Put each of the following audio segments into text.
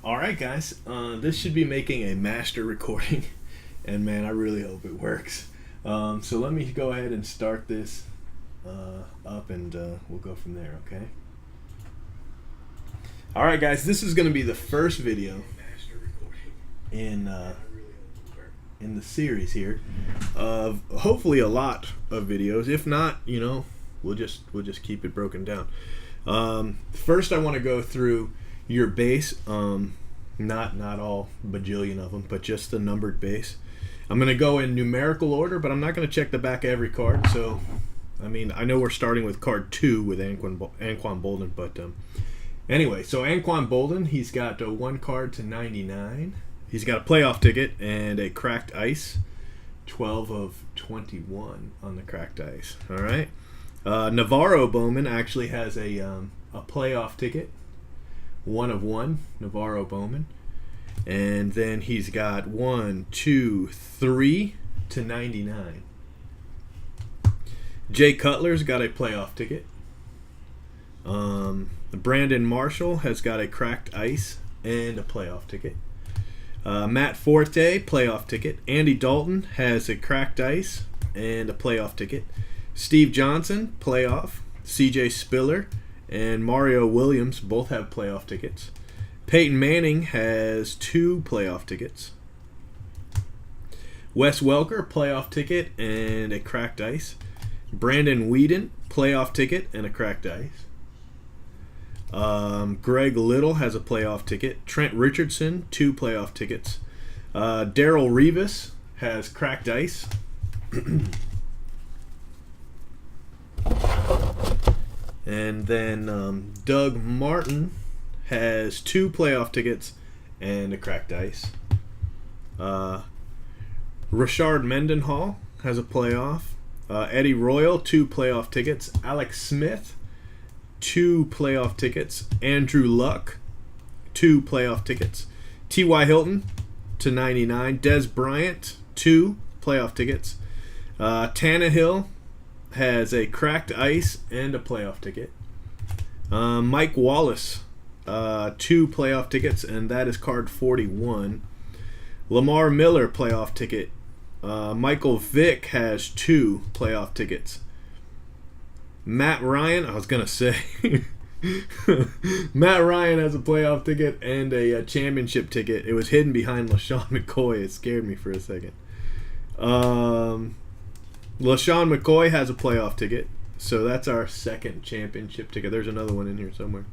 Alright guys, this should be making a master recording, and man, I really hope it works. So let me go ahead and start this up, and we'll go from there, okay? Alright guys, this is going to be the first video in the series here of hopefully a lot of videos. If not, you know, we'll just keep it broken down. First I want to go through your base, not all bajillion of them, but just the numbered base. I'm going to go in numerical order, but I'm not going to check the back of every card. So, I mean, I know we're starting with card 2 with Anquan Boldin, but anyway, so Anquan Boldin, he's got 1 card to 99. He's got a playoff ticket and a cracked ice, 12 of 21 on the cracked ice. All right. Navarro Bowman actually has a playoff ticket, 1 of 1, Navarro Bowman. And then he's got 1, 2, 3 to 99. Jay Cutler's got a playoff ticket. Brandon Marshall has got a cracked ice and a playoff ticket. Matt Forte, playoff ticket. Andy Dalton has a cracked ice and a playoff ticket. Steve Johnson, playoff. CJ Spiller and Mario Williams both have playoff tickets. Peyton Manning has 2 playoff tickets. Wes Welker, playoff ticket and a cracked ice. Brandon Whedon, playoff ticket and a cracked ice. Greg Little has a playoff ticket. Trent Richardson, 2 playoff tickets. Darrell Rivas has cracked ice. And then Doug Martin has 2 playoff tickets and a cracked ice. Rashard Mendenhall has a playoff. Eddie Royal, 2 playoff tickets. Alex Smith, 2 playoff tickets. Andrew Luck, 2 playoff tickets. T.Y. Hilton to 99. Des Bryant, 2 playoff tickets. Tannehill has a cracked ice and a playoff ticket. Mike Wallace, 2 playoff tickets, and that is card 41. Lamar Miller, playoff ticket. Michael Vick has 2 playoff tickets. Matt Ryan, I was going to say, Matt Ryan has a playoff ticket and a championship ticket. It was hidden behind LaShawn McCoy. It scared me for a second. LaShawn McCoy has a playoff ticket, so that's our second championship ticket. There's another one in here somewhere.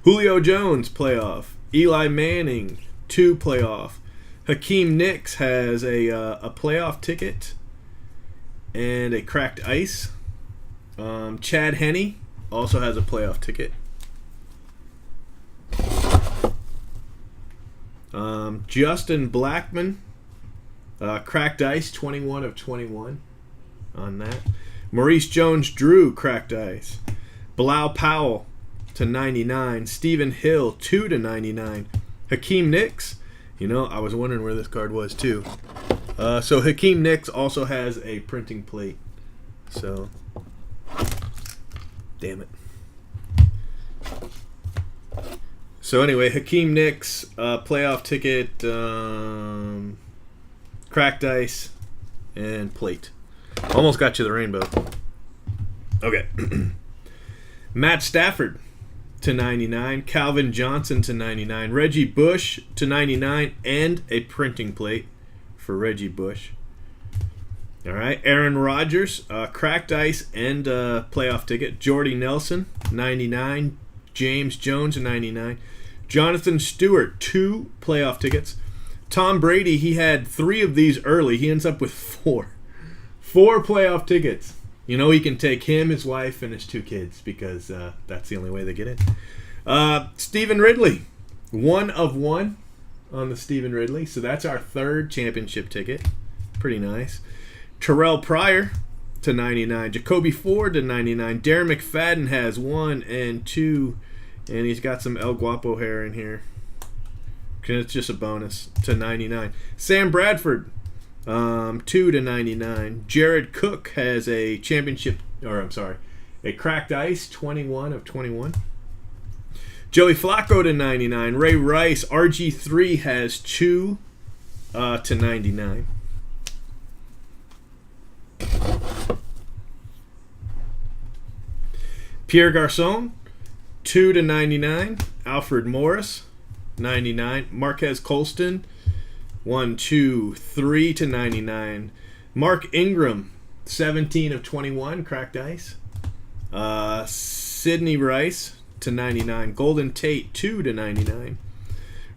Julio Jones, playoff. Eli Manning, 2 playoff. Hakeem Nicks has a playoff ticket and a cracked ice. Chad Henne also has a playoff ticket. Justin Blackman, cracked ice, 21 of 21 on that. Maurice Jones-Drew, cracked ice. Bilal Powell to 99. Stephen Hill, 2 to 99. Hakeem Nicks, you know, I was wondering where this card was too. So Hakeem Nicks also has a printing plate. So, damn it. So anyway, Hakeem Nicks, playoff ticket, cracked ice, and plate. Almost got you the rainbow. Okay. Matt Stafford to 99. Calvin Johnson to 99. Reggie Bush to 99 and a printing plate for Reggie Bush. All right. Aaron Rodgers, cracked ice and playoff ticket. Jordy Nelson, 99. James Jones, 99. Jonathan Stewart, 2 playoff tickets. Tom Brady, he had 3 of these early. He ends up with 4. 4 playoff tickets. You know, he can take him, his wife, and his 2 kids because that's the only way they get in. Stephen Ridley, 1 of 1 on the Stephen Ridley. So that's our 3rd championship ticket. Pretty nice. Terrell Pryor to 99. Jacoby Ford to 99. Darren McFadden has 1 and 2. And he's got some El Guapo hair in here. It's just a bonus to 99. Sam Bradford, 2 to 99. Jared Cook has a championship, or I'm sorry, a cracked ice, 21 of 21. Joey Flacco to 99. Ray Rice, RG3 has 2 to 99. Pierre Garçon, 2 to 99. Alfred Morris, 99. Marquez Colston, 1, 2, 3 to 99. Mark Ingram, 17 of 21. Cracked ice. Sidney Rice to 99. Golden Tate, 2 to 99.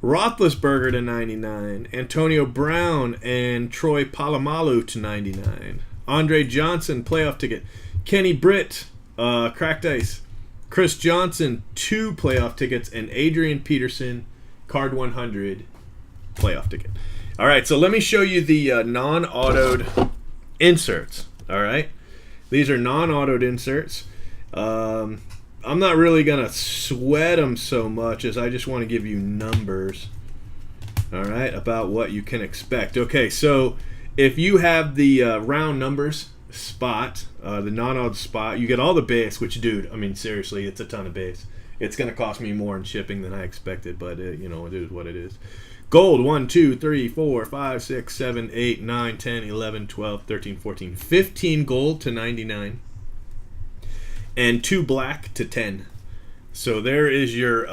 Roethlisberger to 99. Antonio Brown and Troy Polamalu to 99. Andre Johnson, playoff ticket. Kenny Britt, cracked ice. Chris Johnson, 2 playoff tickets. And Adrian Peterson, card 100, playoff ticket. All right, so let me show you the non-autoed inserts. All right, these are non-autoed inserts. I'm not really going to sweat them so much as I just want to give you numbers, all right, about what you can expect. Okay, so if you have the round numbers spot, the non-autoed spot, you get all the base, which, dude, I mean, seriously, it's a ton of base. It's going to cost me more in shipping than I expected, but, you know, it is what it is. Gold, 1, 2, 3, 4, 5, 6, 7, 8, 9, 10, 11, 12, 13, 14. 15 gold to 99. And 2 black to 10. So there is your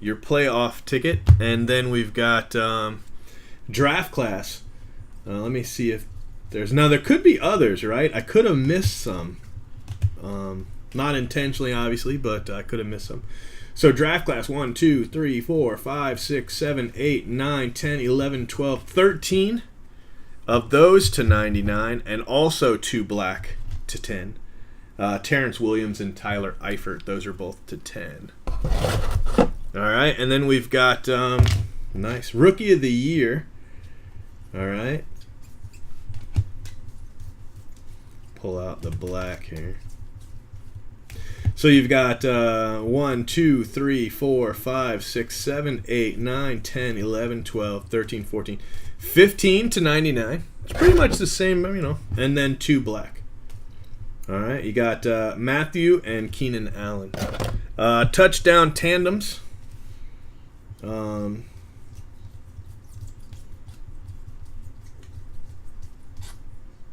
playoff ticket. And then we've got draft class. Let me see if there's... Now, there could be others, right? I could have missed some. Not intentionally, obviously, but I could have missed some. So draft class, 1, 2, 3, 4, 5, 6, 7, 8, 9, 10, 11, 12, 13 of those to 99, and also 2 black to 10. Terrence Williams and Tyler Eifert, those are both to 10. All right, and then we've got nice Rookie of the Year. All right. Pull out the black here. So you've got 1, 2, 3, 4, 5, 6, 7, 8, 9, 10, 11, 12, 13, 14, 15 to 99. It's pretty much the same, you know. And then 2 black. All right, you got Matthew and Keenan Allen. Touchdown tandems. I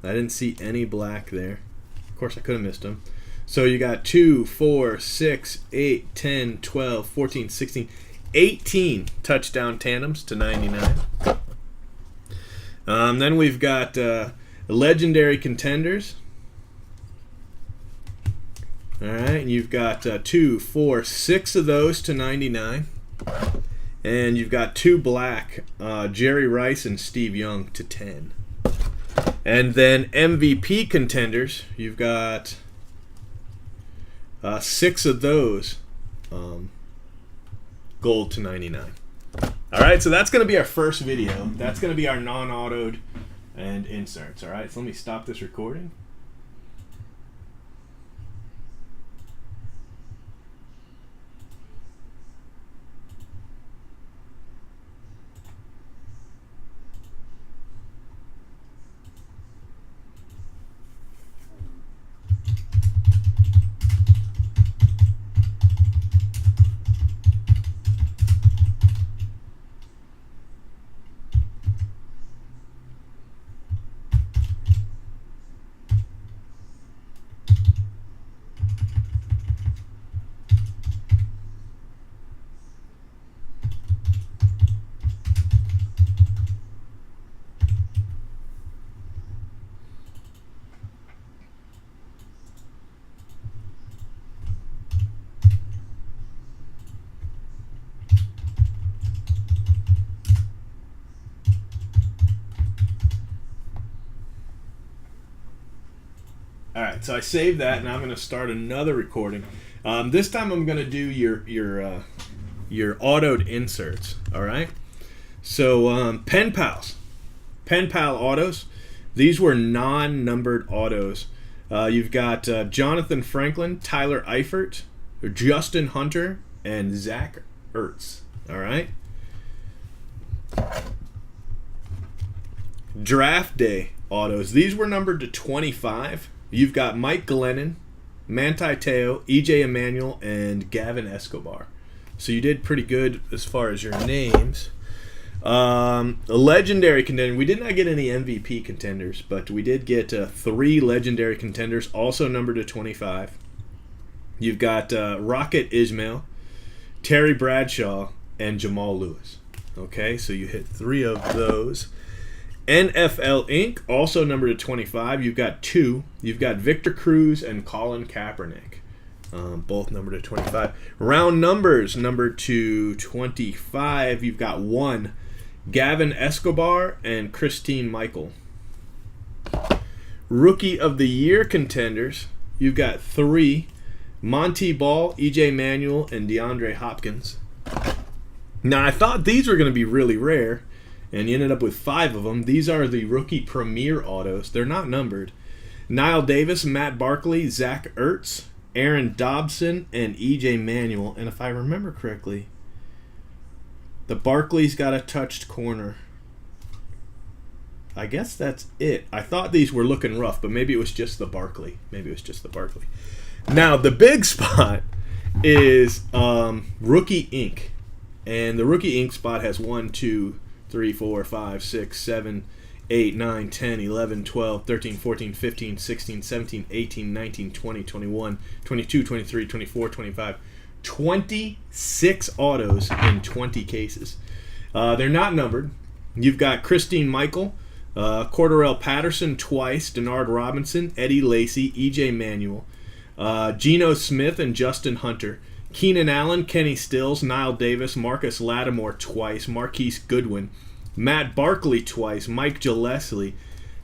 didn't see any black there. Of course, I could have missed them. So you got 2, 4, 6, 8, 10, 12, 14, 16, 18 touchdown tandems to 99. Then we've got legendary contenders. All right, and you've got 2, 4, 6 of those to 99. And you've got 2 black, Jerry Rice and Steve Young to 10. And then MVP contenders, you've got 6 of those gold to 99. All right, so that's going to be our first video. That's going to be our non-autoed and inserts. All right, so let me stop this recording. All right, so I saved that, and I'm going to start another recording. This time I'm going to do your autoed inserts. All right. So Pen Pal autos. These were non-numbered autos. You've got Jonathan Franklin, Tyler Eifert, Justin Hunter, and Zach Ertz. All right. Draft day autos. These were numbered to 25. You've got Mike Glennon, Manti Te'o, EJ Emanuel, and Gavin Escobar. So you did pretty good as far as your names. A legendary contender. We did not get any MVP contenders, but we did get 3 legendary contenders, also numbered to 25. You've got Rocket Ismail, Terry Bradshaw, and Jamal Lewis. Okay, so you hit 3 of those. NFL Inc., also numbered to 25. You've got 2. You've got Victor Cruz and Colin Kaepernick, both numbered to 25. Round numbers numbered to 25. You've got 1. Gavin Escobar and Christine Michael. Rookie of the Year contenders. You've got 3. Monty Ball, EJ Manuel, and DeMontre Hopkins. Now, I thought these were going to be really rare, and you ended up with 5 of them. These are the rookie premier autos. They're not numbered. Niall Davis, Matt Barkley, Zach Ertz, Aaron Dobson, and EJ Manuel. And if I remember correctly, the Barkley's got a touched corner. I guess that's it. I thought these were looking rough, but maybe it was just the Barkley. Now, the big spot is Rookie Inc. And the Rookie Inc. spot has 1, 2, 3, 4, 5, 6, 7, 8, 9, 10, 11, 12, 13, 14, 15, 16, 17, 18, 19, 20, 21, 22, 23, 24, 25, 26 autos in 20 cases. They're not numbered. You've got Christine Michael, Cordarrelle Patterson twice, Denard Robinson, Eddie Lacy, EJ Manuel, Geno Smith and Justin Hunter, Keenan Allen, Kenny Stills, Niall Davis, Marcus Lattimore twice, Marquise Goodwin, Matt Barkley twice, Mike Gillespie,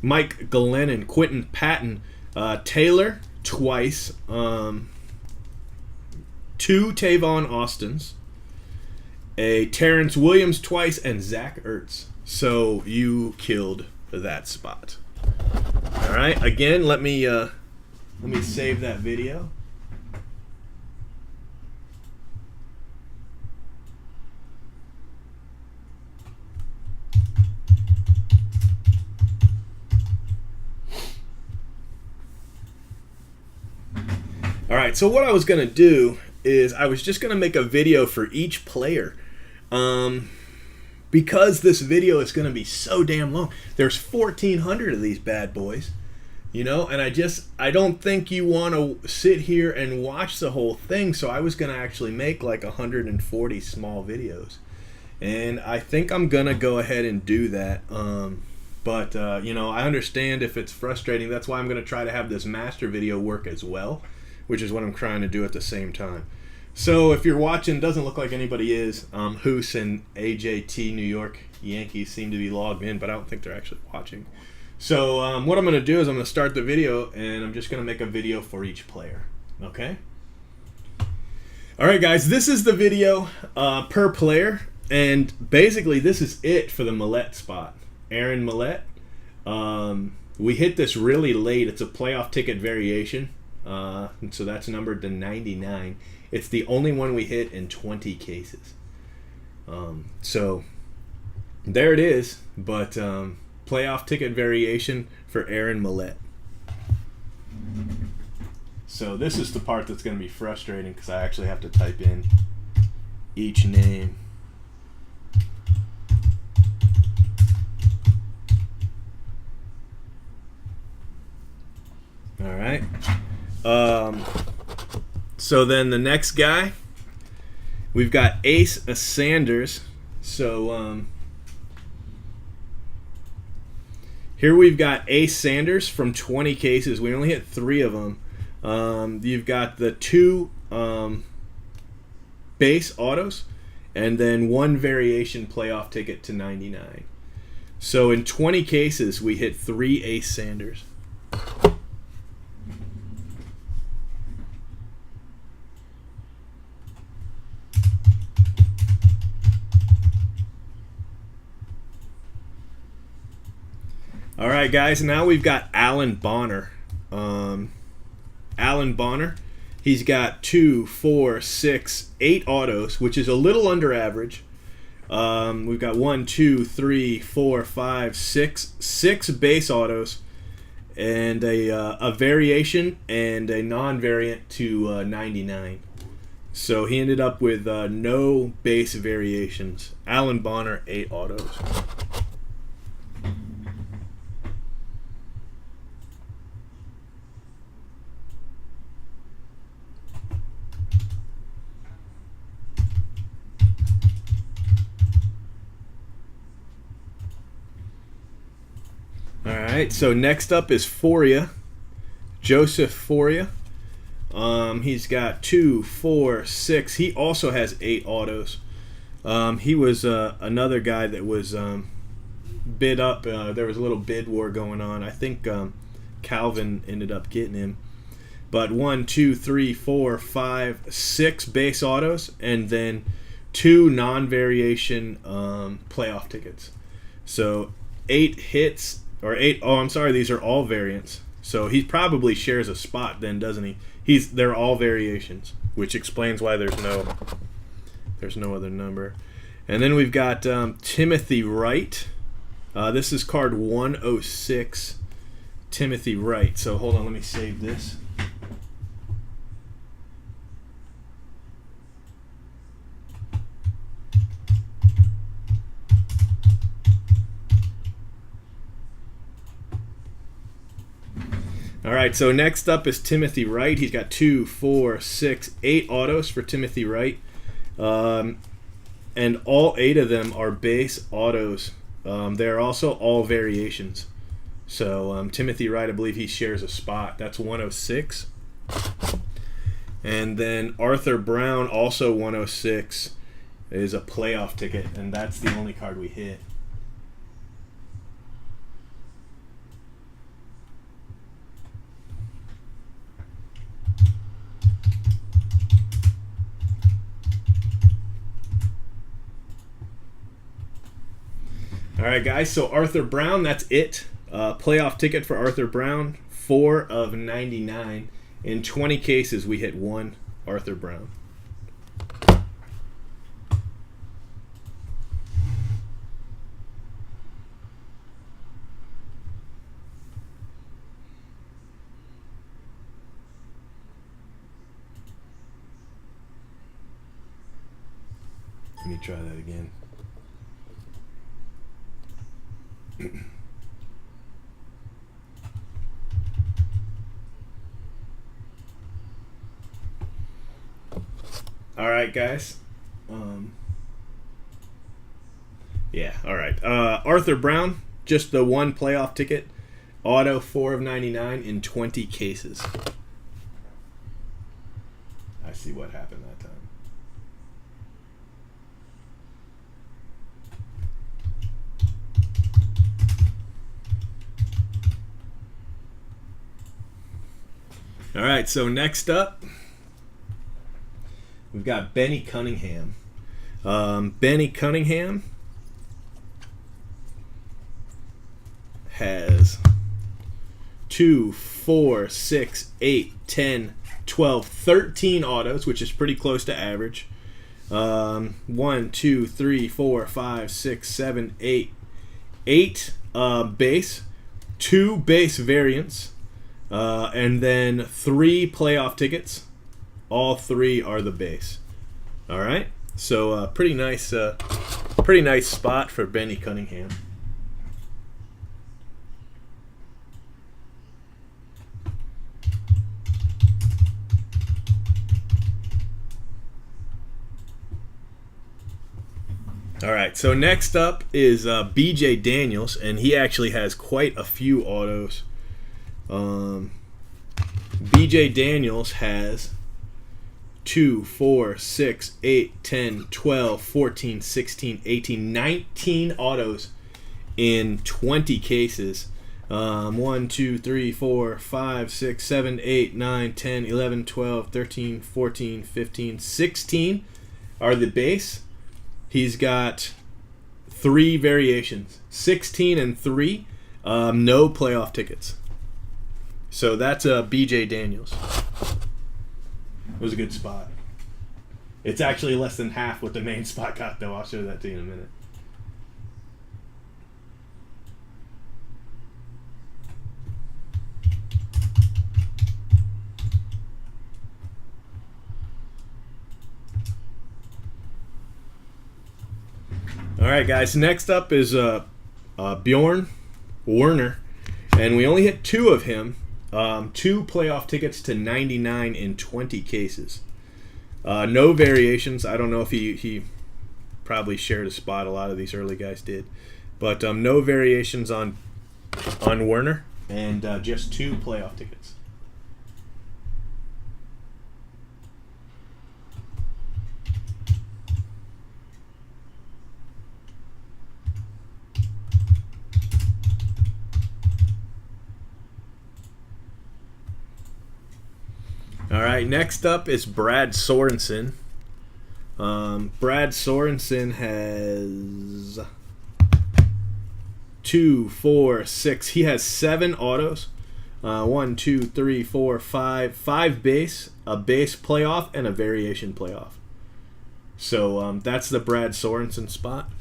Mike Glennon, Quentin Patton, Taylor twice, 2 Tavon Austins, a Terrence Williams twice, and Zach Ertz. So you killed that spot. All right. Again, let me save that video. All right. So what I was gonna do is I was just going to make a video for each player. Because this video is going to be so damn long. There's 1,400 of these bad boys. You know, and I don't think you want to sit here and watch the whole thing, so I was going to actually make like 140 small videos. And I think I'm going to go ahead and do that. But you know, I understand if it's frustrating. That's why I'm going to try to have this master video work as well, which is what I'm trying to do at the same time. So if you're watching, doesn't look like anybody is. Hoos and AJT New York Yankees seem to be logged in, but I don't think they're actually watching. So what I'm going to do is I'm going to start the video, and I'm just going to make a video for each player. Okay? All right, guys. This is the video per player, and basically this is it for the Millett spot. Aaron Millett. We hit this really late. It's a playoff ticket variation, and so that's numbered to 99. It's the only one we hit in 20 cases. So there it is. But playoff ticket variation for Aaron Millett. So this is the part that's going to be frustrating because I actually have to type in each name. All right. So then the next guy, we've got Ace Sanders. So here we've got Ace Sanders from 20 cases. We only hit 3 of them. You've got the 2 base autos and then 1 variation playoff ticket to 99. So in 20 cases, we hit 3 Ace Sanders. All right, guys, now we've got Alan Bonner. Alan Bonner, he's got 2, 4, 6, 8 autos, which is a little under average. We've got 1, 2, 3, 4, 5, 6 base autos, and a variation and a non-variant to 99. So he ended up with no base variations. Alan Bonner, 8 autos. All right, so next up is Foria, Joseph Foria. He's got 2, 4, 6. He also has 8 autos. He was another guy that was bid up. There was a little bid war going on. I think Calvin ended up getting him. But 1, 2, 3, 4, 5, 6 base autos, and then 2 non-variation playoff tickets. So 8 hits, or 8. Oh, I'm sorry. These are all variants. So he probably shares a spot then, doesn't he? They're all variations, which explains why there's no other number. And then we've got Timothy Wright. This is card 106, Timothy Wright. So hold on, let me save this. All right, so next up is Timothy Wright. He's got 2, 4, 6, 8 autos for Timothy Wright. And all 8 of them are base autos. They're also all variations. So Timothy Wright, I believe he shares a spot. That's 106. And then Arthur Brown, also 106, is a playoff ticket, and that's the only card we hit. All right, guys, so Arthur Brown, that's it. Playoff ticket for Arthur Brown, 4 of 99. In 20 cases, we hit 1 Arthur Brown. Let me try that again. All right, guys. Yeah, all right. Arthur Brown, just the 1 playoff ticket. Auto, 4 of 99 in 20 cases. I see what happened that time. All right, so next up, we've got Benny Cunningham. Benny Cunningham has 2, 4, 6, 8, 10, 12, 13 autos, which is pretty close to average. 1, 2, 3, 4, 5, 6, 7, 8. 8 base, 2 base variants, and then 3 playoff tickets. All 3 are the base. All right, so pretty nice spot for Benny Cunningham. All right, so next up is B.J. Daniels, and he actually has quite a few autos. B.J. Daniels has 2, 4, 6, 8, 10, 12, 14, 16, 18, 19 autos in 20 cases. 1, 2, 3, 4, 5, 6, 7, 8, 9, 10, 11, 12, 13, 14, 15, 16 are the base. He's got 3 variations, 16 and 3, no playoff tickets. So that's B.J. Daniels. It was a good spot. It's actually less than half what the main spot got, though. I'll show that to you in a minute. All right, guys. Next up is Bjorn Werner, and we only hit 2 of him. 2 playoff tickets to 99 in 20 cases. No variations. I don't know if he probably shared a spot. A lot of these early guys did, but no variations on Werner, and just 2 playoff tickets. All right, next up is Brad Sorensen. Brad Sorensen has 2, 4, 6. He has 7 autos. 1, 2, 3, 4, 5. 5 base, a base playoff, and a variation playoff. So that's the Brad Sorensen spot.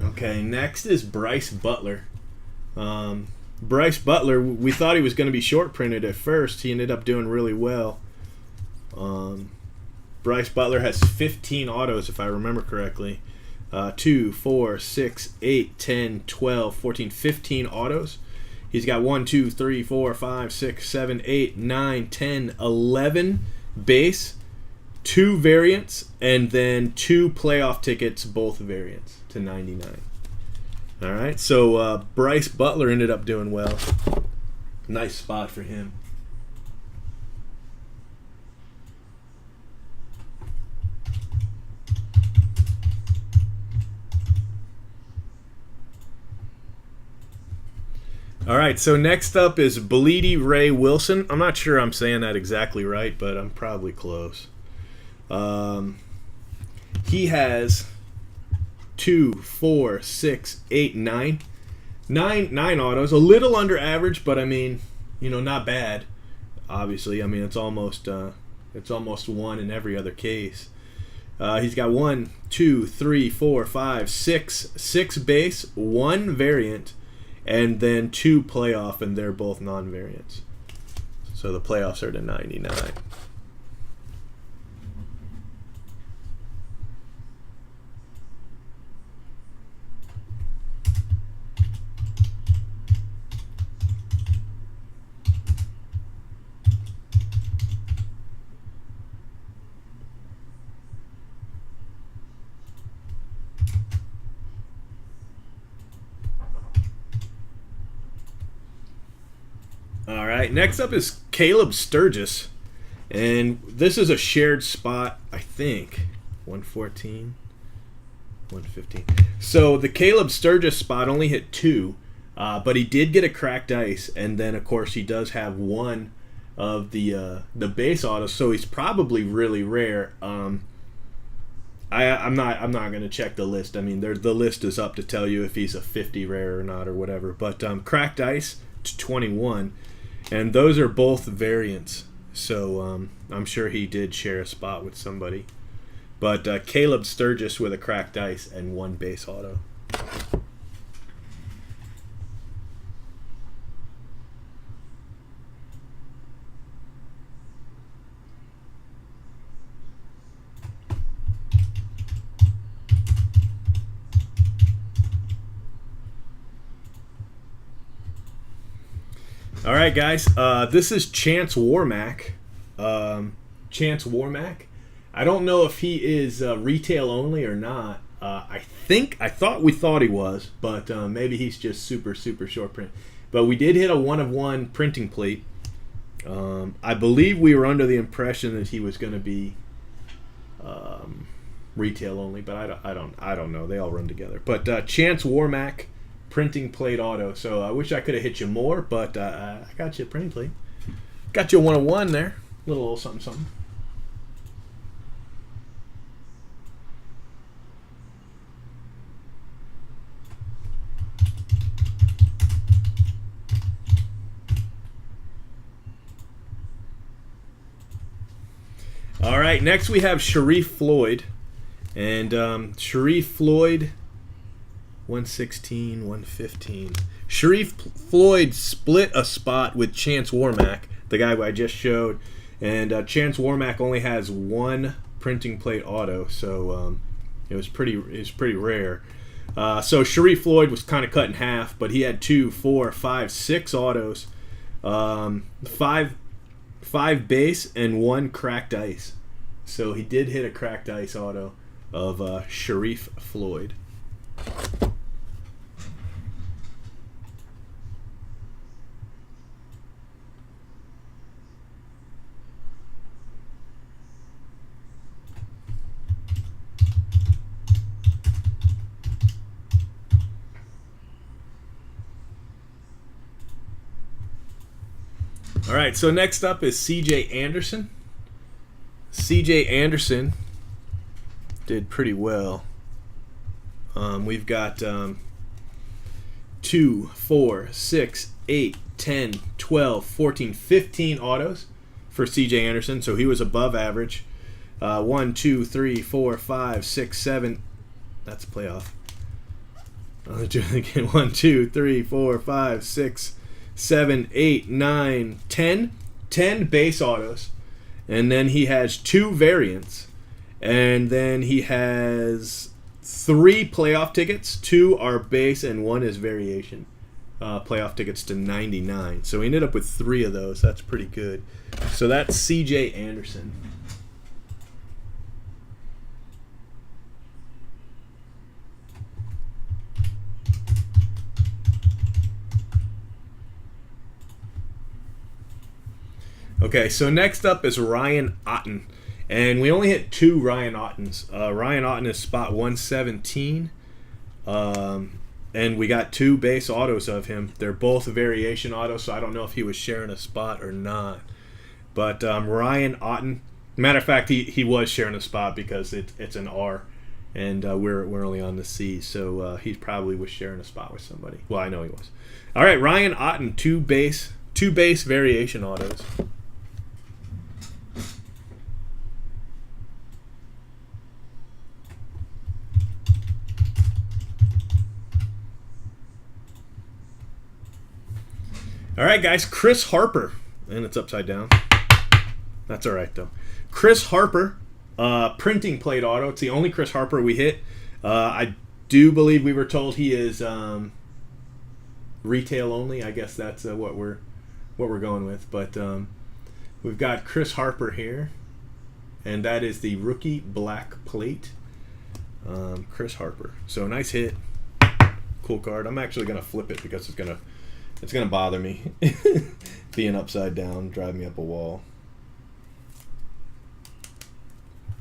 Okay, next is Bryce Butler. Bryce Butler, we thought he was going to be short printed at first. He ended up doing really well. Bryce Butler has 15 autos, if I remember correctly. 2, 4, 6, 8, 10, 12, 14, 15 autos. He's got 1, 2, 3, 4, 5, 6, 7, 8, 9, 10, 11 base, 2 variants, and then 2 playoff tickets, both variants, to 99. All right, so Bryce Butler ended up doing well. Nice spot for him. All right, so next up is Bleedy Ray Wilson. I'm not sure I'm saying that exactly right, but I'm probably close. He has 2, 4, 6, 8, 9. 9 autos. A little under average, but I mean, not bad. Obviously, I mean it's almost 1 in every other case. He's got 1, 2, 3, 4, 5, 6 base, 1 variant, and then 2 playoff, and they're both non-variants. So the playoffs are to 99. All right, next up is Caleb Sturgis, and this is a shared spot, I think. 114, 115. So the Caleb Sturgis spot only hit 2, but he did get a cracked ice, and then of course he does have 1 of the base autos, so he's probably really rare. I'm not going to check the list. I mean, the list is up to tell you if he's a 50 rare or not or whatever. But cracked ice to 21. And those are both variants, so I'm sure he did share a spot with somebody. But Caleb Sturgis with a cracked ice and 1 base auto. All right, guys. This is Chance Warmack. Chance Warmack. I don't know if he is retail only or not. I thought we thought he was, but maybe he's just super short print. But we did hit a 1-of-1 printing plate. I believe we were under the impression that he was going to be retail only, but I don't know. They all run together. But Chance Warmack. Printing plate auto. So I wish I could have hit you more, but I got you a printing plate. Got you a 1-of-1 there. Little something. All right, next we have Sharif Floyd. And Sharif Floyd, 116, 115. Sharif Floyd split a spot with Chance Warmack, the guy who I just showed. And Chance Warmack only has one printing plate auto, so it was pretty rare. So Sharif Floyd was kind of cut in half, but he had 2, 4, 5, 6 autos, five base and 1 cracked ice. So he did hit a cracked ice auto of Sharif Floyd. All right, so next up is C.J. Anderson. C.J. Anderson did pretty well. We've got 2, 4, 6, 8, 10, 12, 14, 15 autos for C.J. Anderson, so he was above average. 1, 2, 3, 4, 5, 6, 7. That's a playoff. I'll do it again. 1, 2, 3, 4, 5, 6, 7, 8, 9, 10. 10 base autos. And then he has 2 variants. And then he has 3 playoff tickets. 2 are base and 1 is variation. Playoff tickets to 99. So he ended up with 3 of those. That's pretty good. So that's C.J. Anderson. Okay, so next up is Ryan Otten. And we only hit 2 Ryan Ottens. Ryan Otten is spot 117. And we got 2 base autos of him. They're both variation autos, so I don't know if he was sharing a spot or not. But Ryan Otten, matter of fact, he was sharing a spot because it's an R. And we're only on the C, so he probably was sharing a spot with somebody. Well, I know he was. All right, Ryan Otten, 2 base variation autos. All right, guys, Chris Harper. And it's upside down. That's all right, though. Chris Harper, printing plate auto. It's the only Chris Harper we hit. I do believe we were told he is retail only. I guess that's what we're going with. But we've got Chris Harper here. And that is the rookie black plate. Chris Harper. So, nice hit. Cool card. I'm actually going to flip it because it's going to bother me being upside down, drive me up a wall.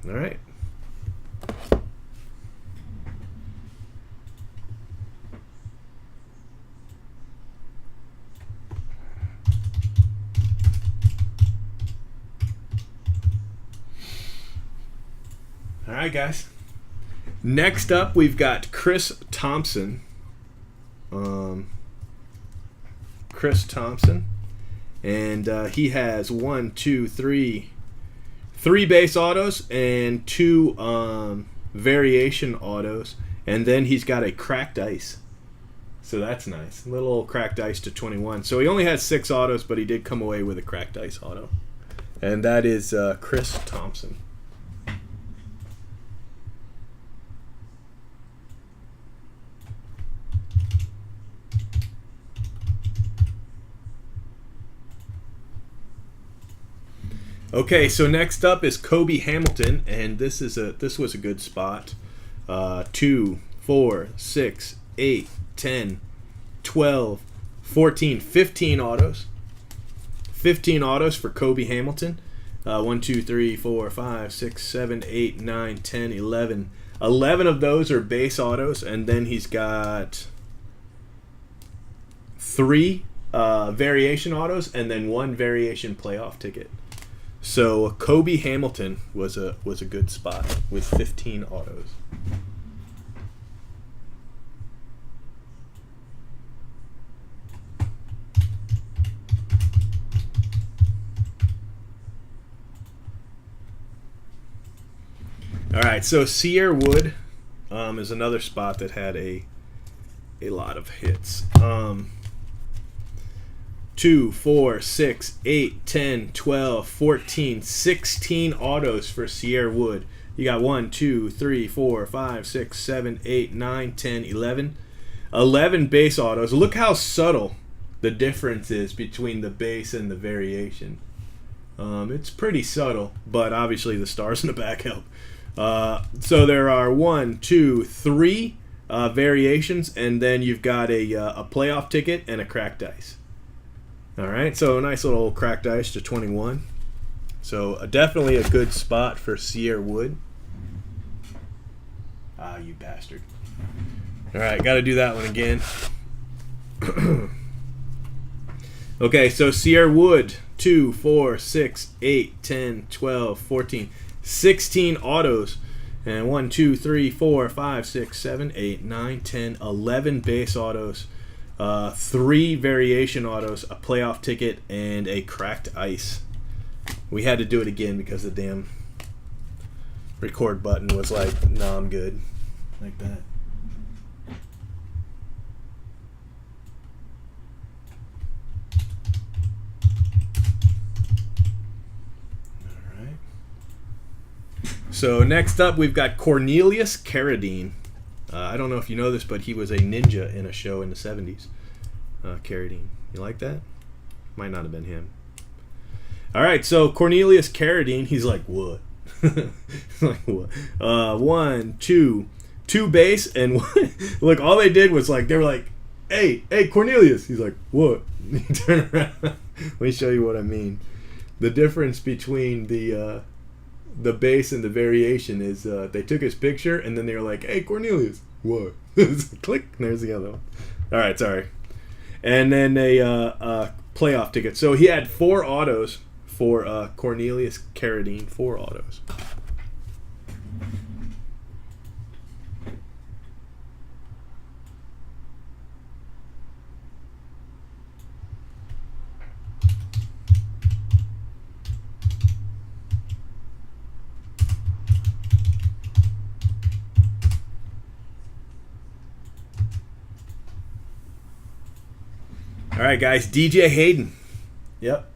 All right. All right, guys. Next up, we've got Chris Thompson. Chris Thompson, and he has 3 base autos and 2 variation autos, and then he's got a cracked ice, so that's nice. Little cracked ice to 21. So he only has 6 autos, but he did come away with a cracked ice auto, and that is Chris Thompson. Okay, so next up is Kobe Hamilton, and this was a good spot. 2, 4, 6, 8, 10, 12, 14, 15 autos. 15 autos for Kobe Hamilton. 1, 2, 3, 4, 5, 6, 7, 8, 9, 10, 11. 11 of those are base autos, and then he's got 3 variation autos and then 1 variation playoff ticket. So Kobe Hamilton was a good spot with 15 autos. All right, so Sierra Wood is another spot that had a lot of hits. 2, 4, 6, 8, 10, 12, 14, 16 autos for Sierra Wood. You got 1, 2, 3, 4, 5, 6, 7, 8, 9, 10, 11. 11 base autos. Look how subtle the difference is between the base and the variation. It's pretty subtle, but obviously the stars in the back help. So there are 1, 2, 3 variations, and then you've got a playoff ticket and a cracked dice. All right, so a nice little cracked dice to 21. So definitely a good spot for Sierra Wood. Ah, you bastard. All right, got to do that one again. Okay, so Sierra Wood, 2, 4, 6, 8, 10, 12, 14, 16 autos. And 1, 2, 3, 4, 5, 6, 7, 8, 9, 10, 11 base autos. 3 variation autos, a playoff ticket, and a cracked ice. We had to do it again because the damn record button was like, no, I'm good. Like that. Alright. So next up, we've got Cornelius Carradine. I don't know if you know this, but he was a ninja in a show in the 70s. Carradine. You like that? Might not have been him. All right, so Cornelius Carradine, he's like, what? Like, what? 1, 2 base, and one. Look, all they did was like, they were like, hey, Cornelius. He's like, what? He turned around. Let me show you what I mean. The difference between the base and the variation is they took his picture and then they were like, hey, Cornelius. What? Click. There's the other one. All right, sorry. And then a playoff ticket. So he had 4 autos for Cornelius Carradine. 4 autos. All right, guys, DJ Hayden. Yep,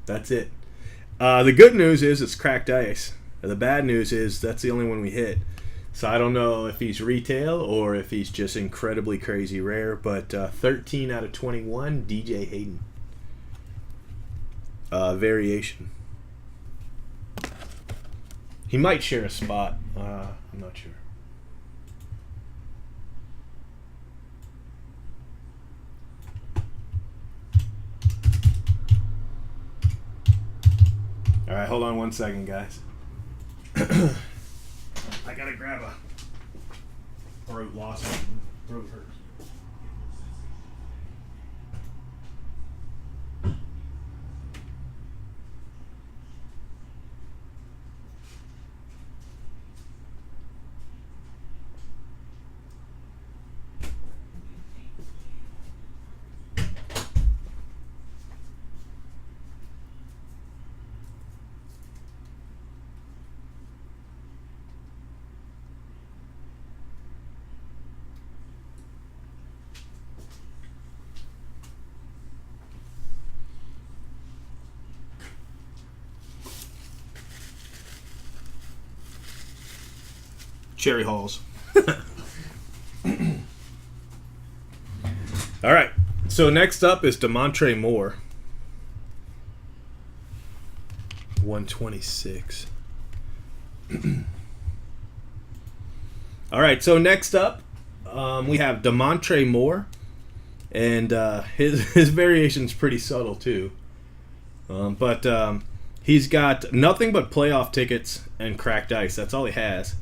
that's it. The good news is it's cracked ice. The bad news is that's the only one we hit. So I don't know if he's retail or if he's just incredibly crazy rare, but 13 out of 21, DJ Hayden. Variation. He might share a spot. I'm not sure. All right, hold on 1 second, guys. I gotta grab a throat loss. Throat hurts. Cherry Halls. All right. So next up is DeMontre Moore. 126. All right. So next up, we have DeMontre Moore, and his variation's pretty subtle too. But he's got nothing but playoff tickets and cracked ice. That's all he has.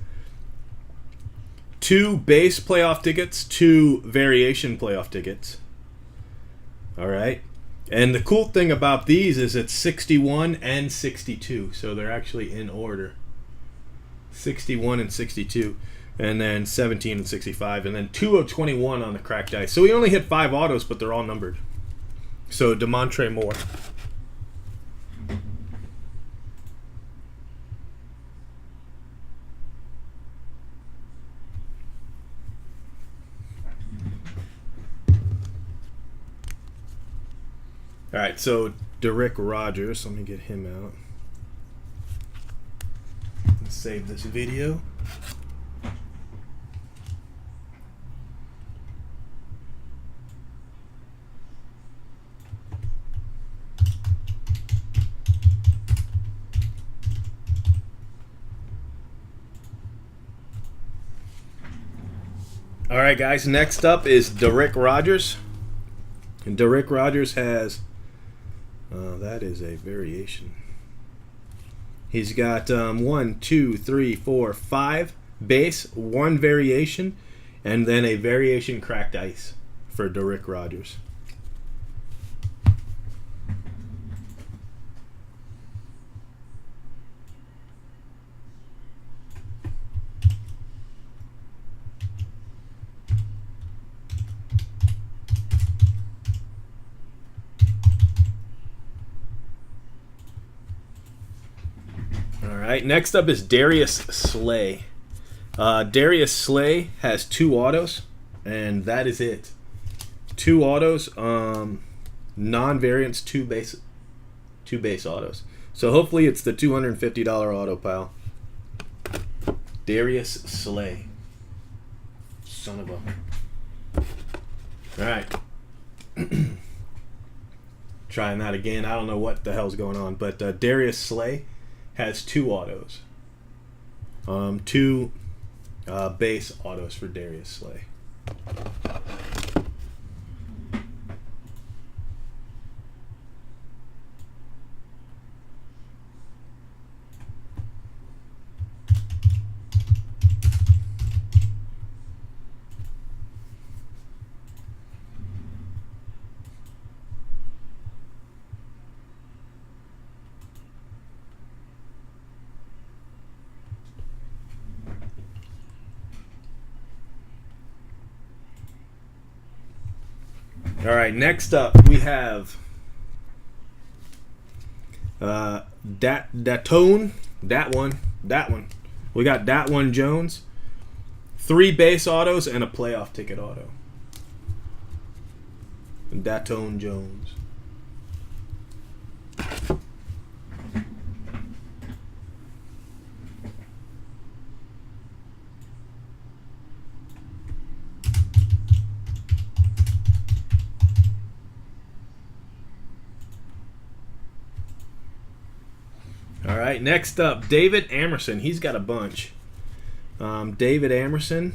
2 base playoff tickets, 2 variation playoff tickets. All right. And the cool thing about these is it's 61 and 62. So they're actually in order. 61 and 62. And then 17 and 65. And then 2 of 21 on the cracked dice. So we only hit 5 autos, but they're all numbered. So DeMontre Moore. All right, so Derek Rogers. Let me get him out. Let's save this video. All right, guys. Next up is Derek Rogers. And Derek Rogers has... that is a variation. He's got 1, 2, 3, 4, 5 base, 1 variation, and then a variation cracked ice for Derek Rogers. All right, next up is Darius Slay. Darius Slay has 2 autos, and that is it. 2 autos, non-variants, 2 base autos. So hopefully it's the $250 auto, pal. Darius Slay. Son of a... All right. Trying that again. I don't know what the hell's going on, but Darius Slay has 2 autos. 2 base autos for Darius Slay. All right, next up we have that one. We got Juwan Jones, 3 base autos and a playoff ticket auto. Juwan Jones. All right, next up, David Amerson. He's got a bunch. David Amerson.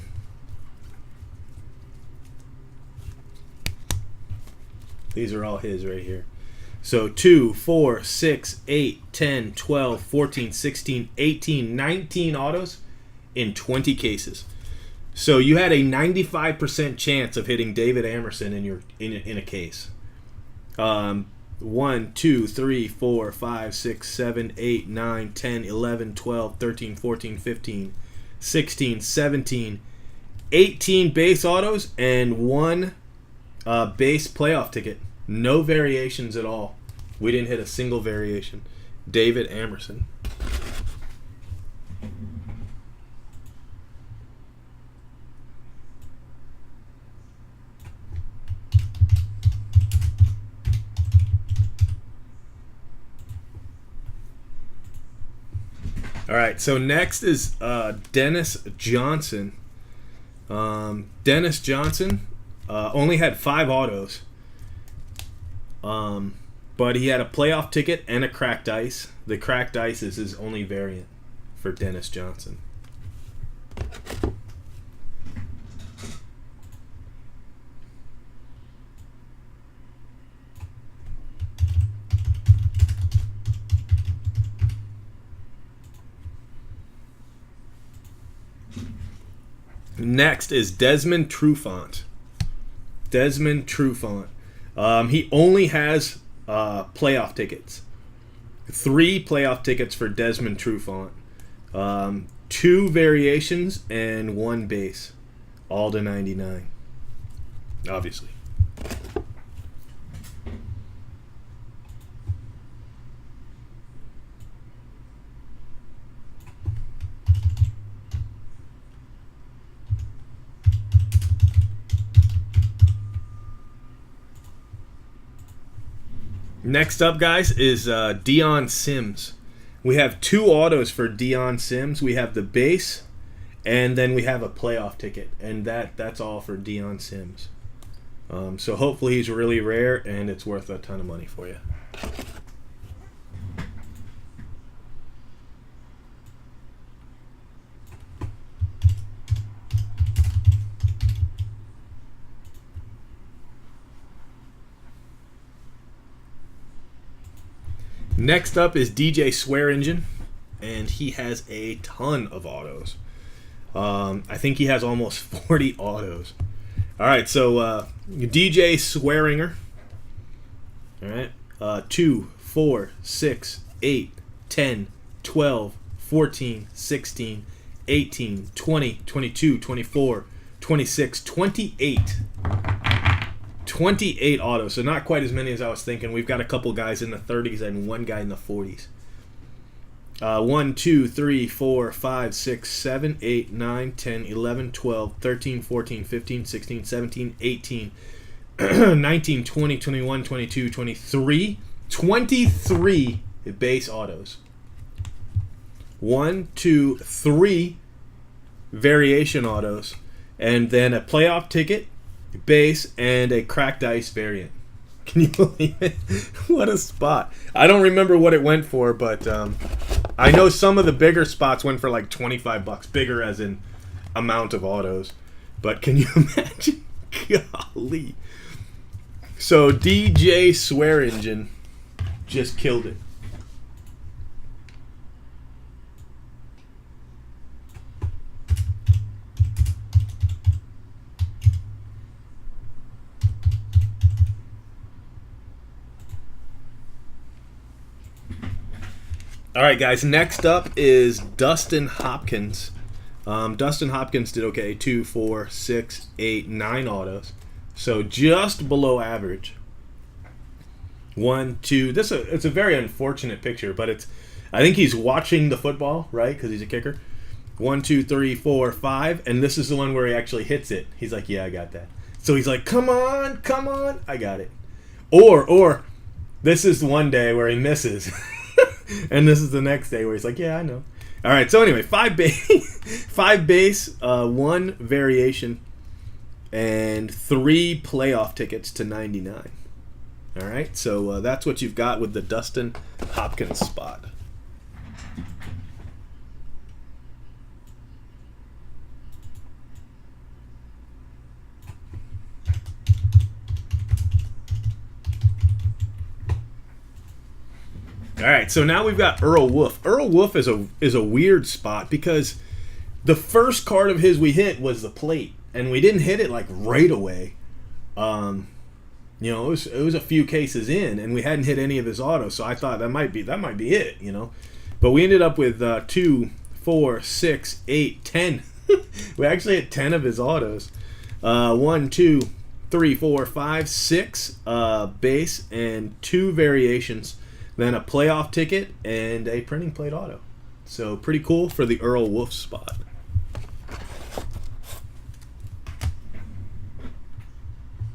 These are all his right here. So 2, 4, 6, 8, 10, 12, 14, 16, 18, 19 autos in 20 cases. So you had a 95% chance of hitting David Amerson in a case. 1, 2, 3, 4, 5, 6, 7, 8, 9, 10, 11, 12, 13, 14, 15, 16, 17, 18 base autos and 1 base playoff ticket. No variations at all. We didn't hit a single variation. David Amerson. All right, so next is Dennis Johnson. Dennis Johnson only had 5 autos, but he had a playoff ticket and a cracked ice. The cracked ice is his only variant for Dennis Johnson. Next is Desmond Trufant. Desmond Trufant. He only has playoff tickets. 3 playoff tickets for Desmond Trufant. 2 variations and 1 base. All to 99. Obviously. Next up, guys, is Dion Sims. We have 2 autos for Dion Sims. We have the base, and then we have a playoff ticket, and that's all for Dion Sims. So hopefully he's really rare, and it's worth a ton of money for you. Next up is DJ Swear Engine, and he has a ton of autos. I think he has almost 40 autos. All right, so DJ Swearinger. All right, 2, 4, 6, 8, 10, 12, 14, 16, 18, 20, 22, 24, 26, 28. 28 autos, so not quite as many as I was thinking. We've got a couple guys in the 30s and one guy in the 40s. 1, 2, 3, 4, 5, 6, 7, 8, 9, 10, 11, 12, 13, 14, 15, 16, 17, 18, 19, 20, 21, 22, 23. 23 base autos. 1, 2, 3 variation autos. And then a playoff ticket, base, and a cracked ice variant. Can you believe it? What a spot. I don't remember what it went for, but I know some of the bigger spots went for like $25. Bigger as in amount of autos. But can you imagine? Golly. So DJ Swear Engine just killed it. All right, guys. Next up is Dustin Hopkins. Dustin Hopkins did okay. 2, 4, 6, 8, 9 autos. So just below average. 1, 2. It's a very unfortunate picture, but I think he's watching the football, right? Because he's a kicker. 1, 2, 3, 4, 5, and this is the one where he actually hits it. He's like, "Yeah, I got that." So he's like, "Come on, I got it." Or this is one day where he misses. And this is the next day where he's like, "Yeah, I know." All right, so anyway, 5 base, 1 variation, and 3 playoff tickets to 99. All right, so that's what you've got with the Dustin Hopkins spot. All right, so now we've got Earl Wolf. Earl Wolf is a weird spot because the first card of his we hit was the plate, and we didn't hit it like right away. It was a few cases in, and we hadn't hit any of his autos, so I thought that might be it, But we ended up with 2, 4, 6, 8, 10. We actually hit 10 of his autos. 1, 2, 3, 4, 5, 6 base, and 2 variations. Then a playoff ticket and a printing plate auto. So pretty cool for the Earl Wolf spot.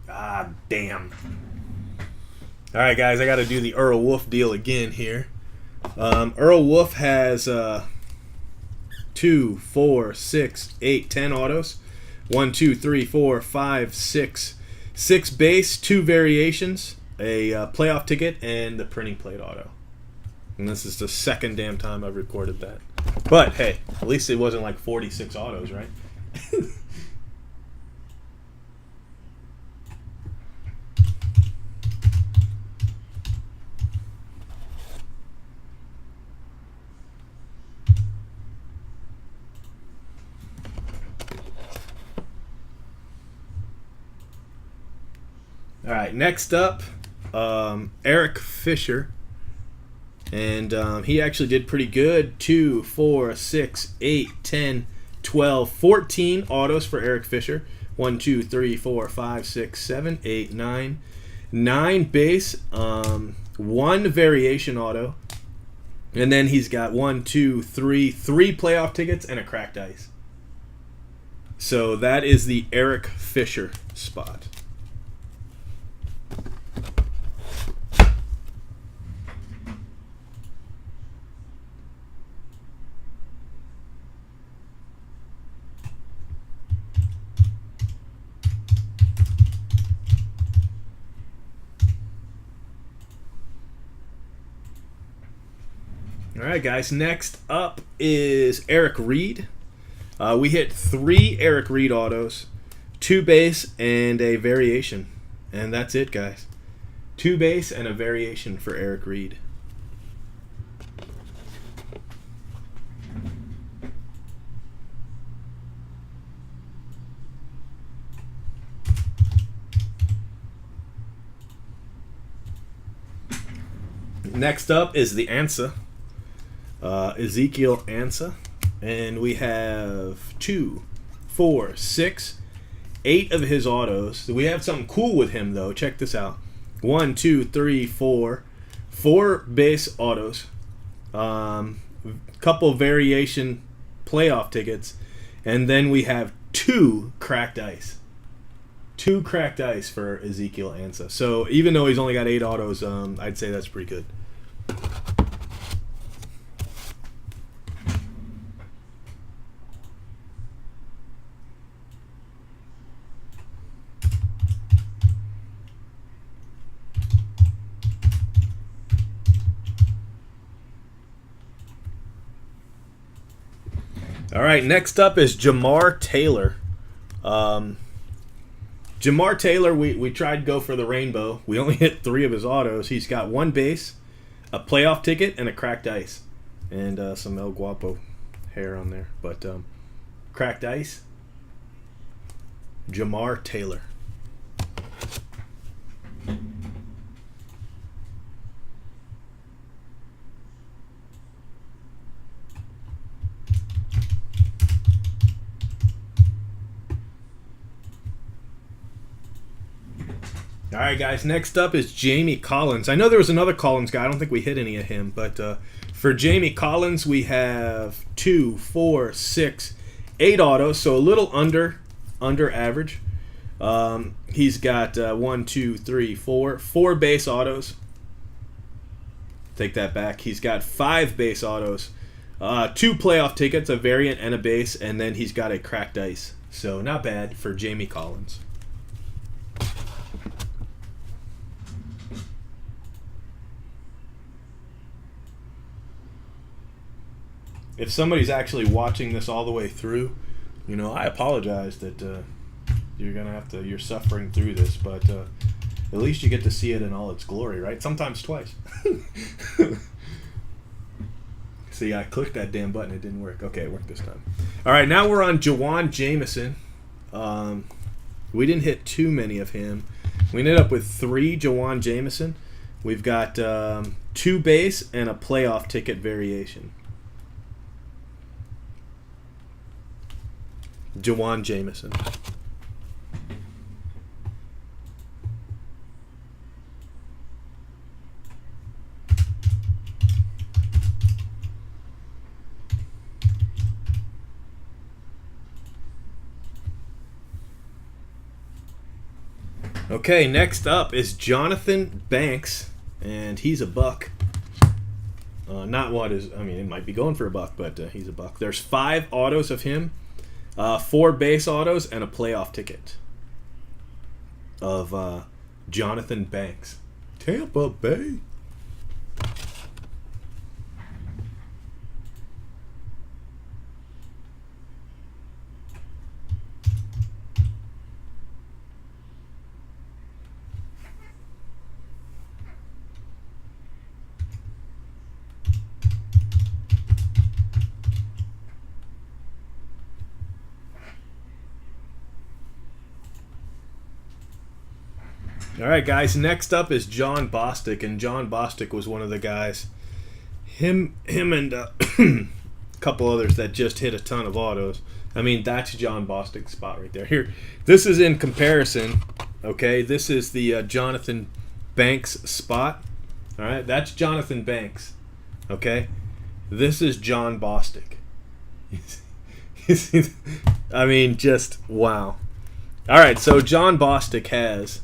Ah, damn. All right, guys, I got to do the Earl Wolf deal again here. Earl Wolf has 2, 4, 6, 8, 10 autos. 1, 2, 3, 4, 5, 6. 6 base, 2 variations, a playoff ticket, and the printing plate auto. And this is the second damn time I've recorded that. But, hey, at least it wasn't like 46 autos, right? All right, next up, Eric Fisher. And he actually did pretty good. 2, 4, 6, 8, 10, 12, 14 autos for Eric Fisher. 1, 2, 3, 4, 5, 6, 7, 8, 9. 9 base, 1 variation auto. And then he's got 1, 2, 3 playoff tickets and a cracked ice. So that is the Eric Fisher spot. All right, guys. Next up is Eric Reed. We hit 3 Eric Reed autos, 2 base, and a variation. And that's it, guys. 2 base and a variation for Eric Reed. Next up is the Ansah, Ezekiel Ansah, and we have 2, 4, 6, 8 of his autos. We have something cool with him though. Check this out: 1, 2, 3, 4, 4 base autos, couple variation playoff tickets, and then we have 2 cracked ice. 2 cracked ice for Ezekiel Ansah. So even though he's only got 8 autos, I'd say that's pretty good. All right, next up is Jamar Taylor. Jamar Taylor, we tried to go for the rainbow. We only hit 3 of his autos. He's got 1 base, a playoff ticket, and a cracked ice. And some El Guapo hair on there. But cracked ice, Jamar Taylor. All right, guys. Next up is Jamie Collins. I know there was another Collins guy. I don't think we hit any of him. But for Jamie Collins, we have 2, 4, 6, 8 autos. So a little under average. He's got 1, 2, 3, 4 base autos. Take that back. He's got 5 base autos. 2 playoff tickets, a variant and a base. And then he's got a cracked ice. So not bad for Jamie Collins. If somebody's actually watching this all the way through, I apologize that you're suffering through this, but at least you get to see it in all its glory, right? Sometimes twice. See, I clicked that damn button, it didn't work. Okay, it worked this time. All right, now we're on Juwan Jamison. We didn't hit too many of him. We ended up with 3 Juwan Jamison. We've got 2 base and a playoff ticket variation. Juwan Jamison. Okay, next up is Jonathan Banks, and he's a buck. It might be going for a buck, but he's a buck. There's 5 autos of him. 4 base autos and a playoff ticket of Jonathan Banks. Tampa Bay. All right, guys. Next up is Jon Bostic, and Jon Bostic was one of the guys. Him and a couple others that just hit a ton of autos. I mean, that's Jon Bostic's spot right there. Here, this is in comparison. Okay, this is the Jonathan Banks spot. All right, that's Jonathan Banks. Okay, this is Jon Bostic. I mean, just wow. All right, so Jon Bostic has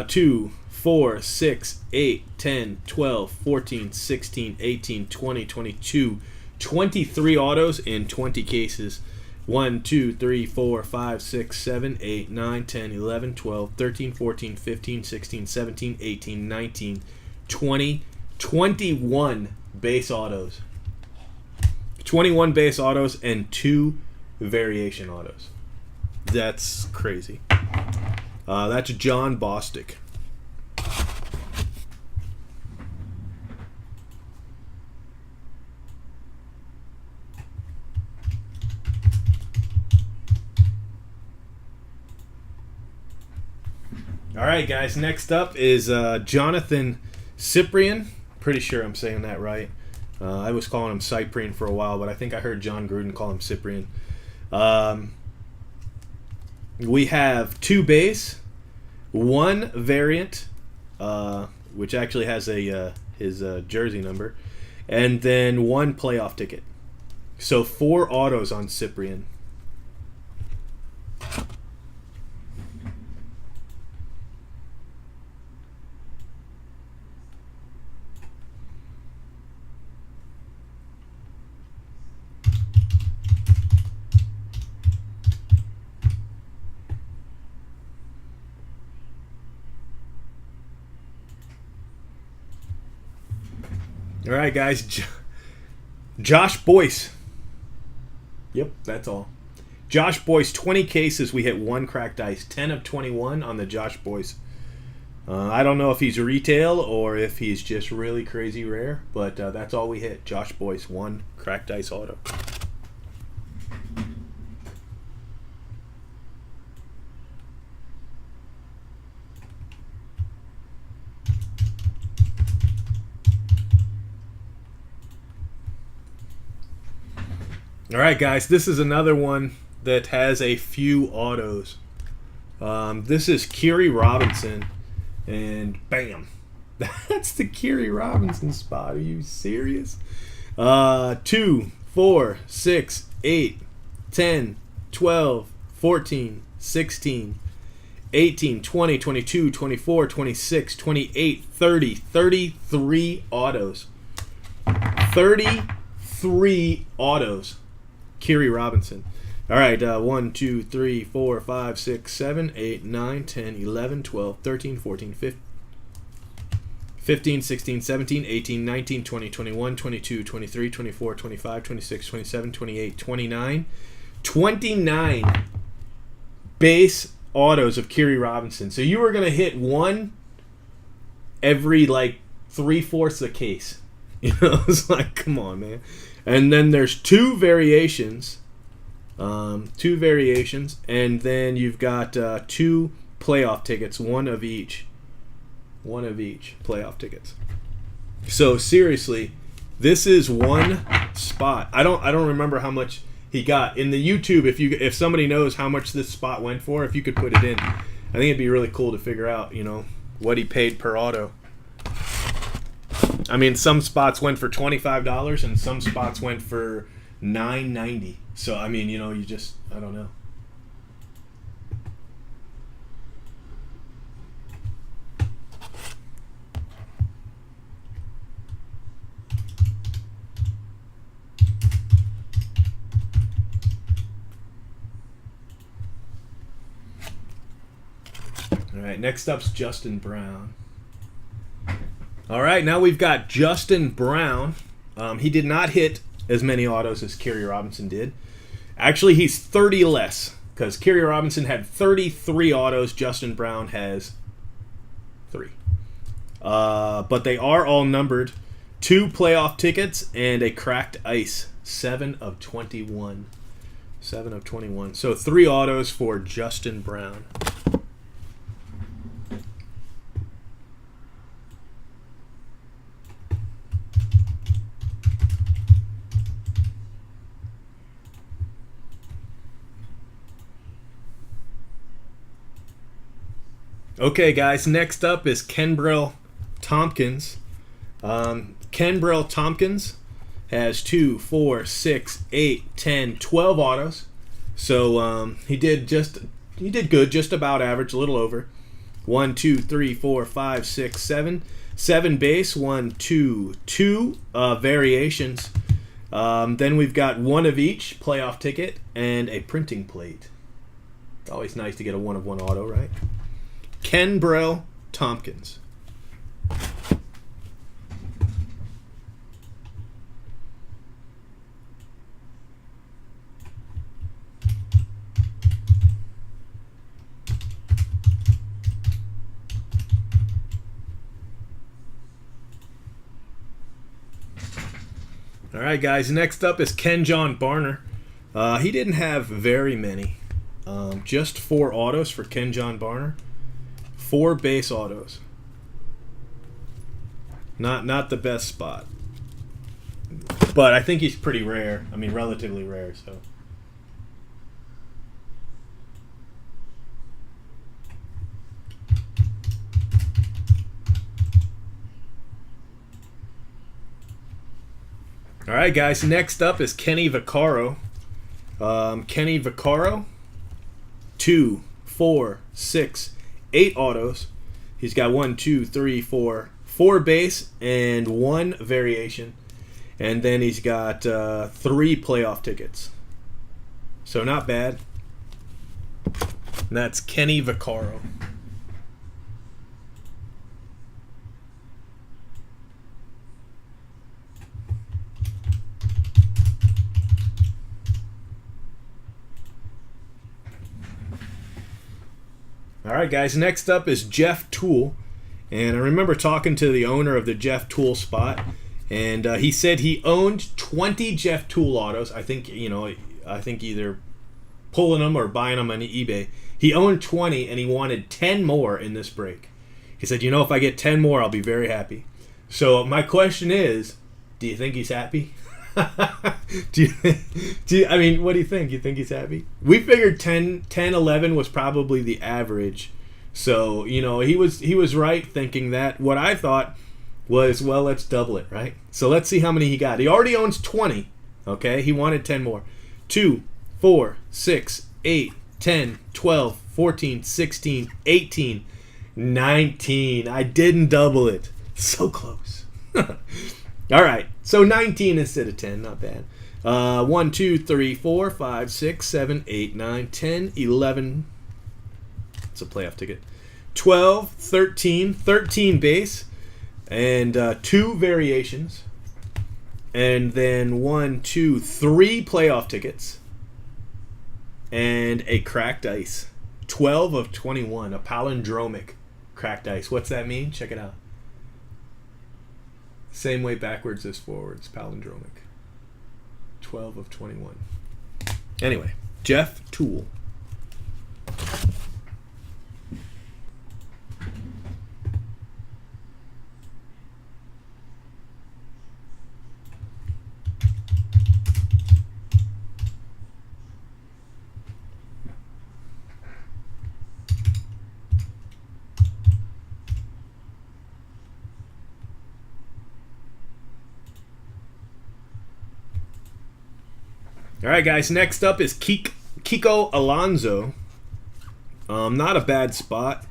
2, 4, 6, 8, 10, 12, 14, 16, 18, 20, 22, 23 autos in 20 cases. 1, 2, 3, 4, 5, 6, 7, 8, 9, 10, 11, 12, 13, 14, 15, 16, 17, 18, 19, 20, 21 base autos. 21 base autos and 2 variation autos. That's crazy. That's Jon Bostic. All right, guys. Next up is Jonathan Cyprian. Pretty sure I'm saying that right. I was calling him Cyprian for a while, but I think I heard John Gruden call him Cyprian. We have 2 base, 1 variant, which actually has his jersey number, and then 1 playoff ticket. So 4 autos on Cyprian. All right, guys. Josh Boyce. Yep, that's all. Josh Boyce, 20 cases. We hit 1 cracked ice. 10 of 21 on the Josh Boyce. I don't know if he's retail or if he's just really crazy rare, but that's all we hit. Josh Boyce, 1 cracked ice auto. All right, guys, this is another one that has a few autos. This is Kerry Robinson, and bam. That's the Kerry Robinson spot. Are you serious? 2, 4, 6, 8, 10, 12, 14, 16, 18, 20, 22, 24, 26, 28, 30, 33 autos. 33 autos. Kerry Robinson. All right, 1, 2, 3, 4, 5, 6, 7, 8, 9, 10, 11, 12, 13, 14, 15, 16, 17, 18, 19, 20, 21, 22, 23, 24, 25, 26, 27, 28, 29. 29 base autos of Kerry Robinson. So you were going to hit 1 every, 3/4 a case. You know, it's like, come on, man. And then there's 2 variations. 2 variations. And then you've got 2 playoff tickets. 1 of each. 1 of each playoff tickets. So seriously, this is 1 spot. I don't remember how much he got. In the YouTube, if somebody knows how much this spot went for, if you could put it in, I think it'd be really cool to figure out, what he paid per auto. I mean, some spots went for $25 and some spots went for $9.90. So, I mean, you just, I don't know. All right, next up's Justin Brown. All right, now we've got Justin Brown. He did not hit as many autos as Kerry Robinson did. Actually, he's 30 less because Kerry Robinson had 33 autos. Justin Brown has 3. But they are all numbered. 2 playoff tickets and a cracked ice. 7 of 21. 7 of 21. So 3 autos for Justin Brown. Okay, guys, next up is Kenbrell Tompkins. Kenbrell Tompkins has 2, 4, 6, 8, 10, 12 autos. So he did good, just about average, a little over. 1, 2, 3, 4, 5, 6, 7. 7 base, 1, 2, 2 variations. Then we've got 1 of each playoff ticket and a printing plate. It's always nice to get a 1 of 1 auto, right? Kenbrell Tompkins. All right, guys. Next up is Ken John Barner. He didn't have very many. Just 4 autos for Ken John Barner. 4 base autos. Not the best spot. But I think he's pretty rare. I mean, relatively rare, so. All right, guys. Next up is Kenny Vaccaro. Kenny Vaccaro. 2, 4, 6, 8 autos. He's got 1, 2, 3, 4 base and 1 variation. And then he's got 3 playoff tickets. So not bad. And that's Kenny Vaccaro. All right, guys. Next up is Jeff Tole. And I remember talking to the owner of the Jeff Tole spot. And he said he owned 20 Jeff Tole autos. I think either pulling them or buying them on eBay. He owned 20 and he wanted 10 more in this break. He said, if I get 10 more, I'll be very happy. So my question is, do you think he's happy? What do you think? You think he's happy? We figured 10, 11 was probably the average. So, he was right thinking that. What I thought was, well, let's double it, right? So let's see how many he got. He already owns 20, okay? He wanted 10 more. 2, 4, 6, 8, 10, 12, 14, 16, 18, 19. I didn't double it. So close. All right, so 19 instead of 10, not bad. 1, 2, 3, 4, 5, 6, 7, 8, 9, 10, 11. It's a playoff ticket. 12, 13 base. And 2 variations. And then 1, 2, 3 playoff tickets. And a cracked ice. 12 of 21. A palindromic cracked ice. What's that mean? Check it out. Same way backwards as forwards. Palindromic. 12 of 21. Anyway, Jeff Tole. All right, guys. Next up is Kiko Alonso. Not a bad spot.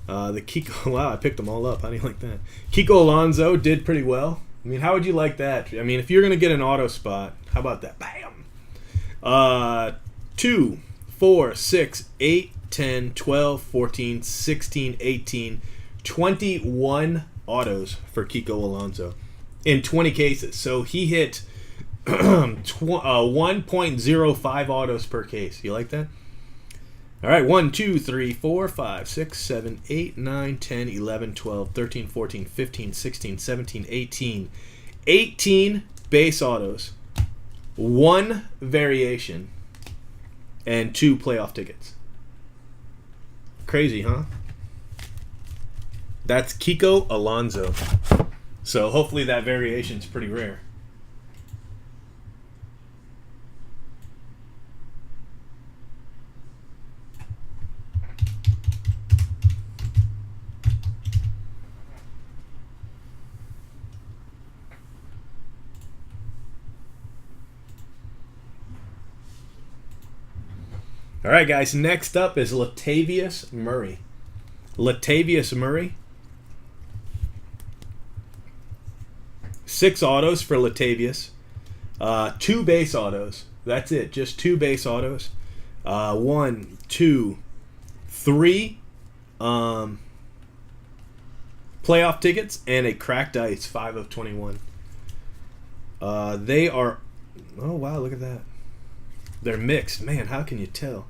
The Kiko. Wow, I picked them all up. How do you like that? Kiko Alonso did pretty well. I mean, how would you like that? I mean, if you're gonna get an auto spot, how about that? Bam. 2, 4, 6, 8, 10, 12, 14, 16, 18, 21 autos for Kiko Alonso in 20 cases. So he hit 1.05 autos per case. You like that? All right, 1, 2, 3, 4, 5, 6, 7, 8, 9, 10, 11, 12, 13, 14, 15, 16, 17, 18. 18 base autos, 1 variation, and 2 playoff tickets. Crazy, huh? That's Kiko Alonso. So hopefully that variation's pretty rare. All right, guys. Next up is Latavius Murray. Latavius Murray. 6 autos for Latavius. 2 base autos. That's it. Just 2 base autos. 1, 2, 3 playoff tickets and a cracked ice. 5 of 21. They are. Oh wow! Look at that. They're mixed. Man, how can you tell?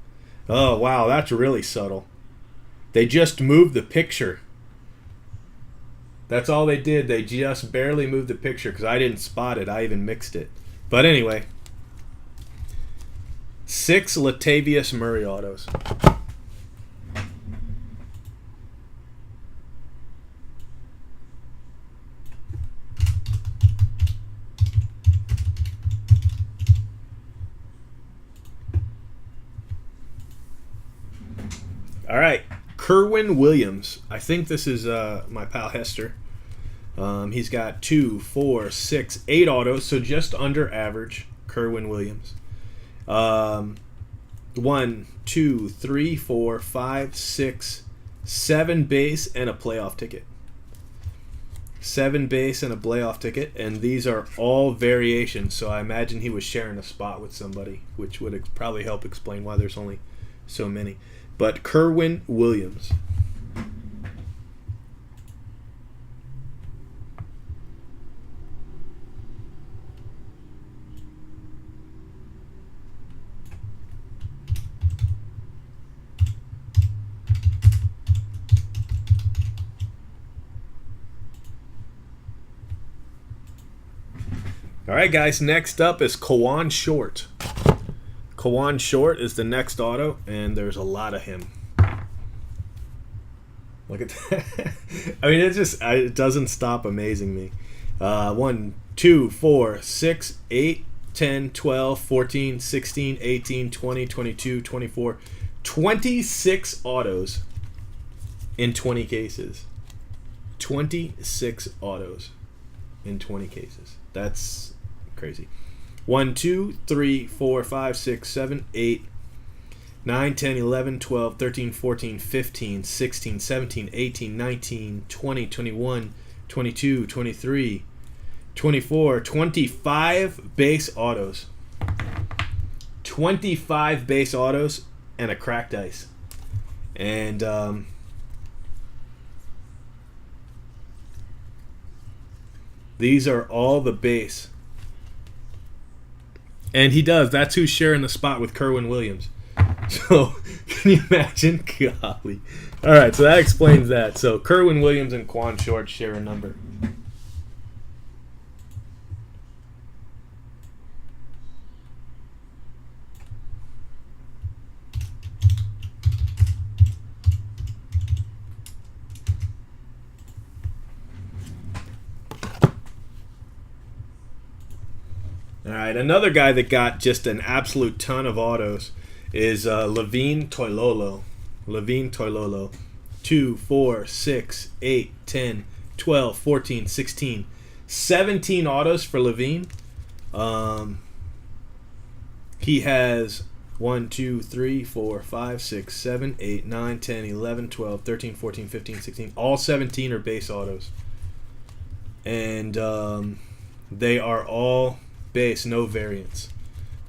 Oh, wow, that's really subtle. They just moved the picture. That's all they did. They just barely moved the picture because I didn't spot it. I even mixed it. But anyway, 6 Latavius Murray autos. All right, Kerwin Williams. I think this is my pal Hester. He's got 2, 4, 6, 8 autos, so just under average. Kerwin Williams. 1, 2, 3, 4, 5, 6, 7 base and a playoff ticket. 7 base and a playoff ticket, and these are all variations. So I imagine he was sharing a spot with somebody, which would probably help explain why there's only so many. But Kerwin Williams. All right, guys, next up is Kawan Short. Kawan Short is the next auto, and there's a lot of him. Look at that. I mean, it doesn't stop amazing me. 1, 2, 4, 6, 8, 10, 12, 14, 16, 18, 20, 22, 24, 26 autos in 20 cases. 26 autos in 20 cases. That's crazy. 1, 2, 3, 4, 5, 6, 7, 8, 9, 10, 11, 12, 13, 14, 15, 16, 17, 18, 19, 20, 21, 22, 23, 24, 25 base autos. 25 base autos and a cracked ice. And these are all the base. And he does. That's who's sharing the spot with Kerwin Williams. So, can you imagine? Golly. All right, so that explains that. So, Kerwin Williams and Quan Short share a number. All right, another guy that got just an absolute ton of autos is Levine Toilolo. Levine Toilolo. 2, 4, 6, 8, 10, 12, 14, 16, 17 autos for Levine. He has 1, 2, 3, 4, 5, 6, 7, 8, 9, 10, 11, 12, 13, 14, 15, 16. All 17 are base autos. And they are all base, no variants.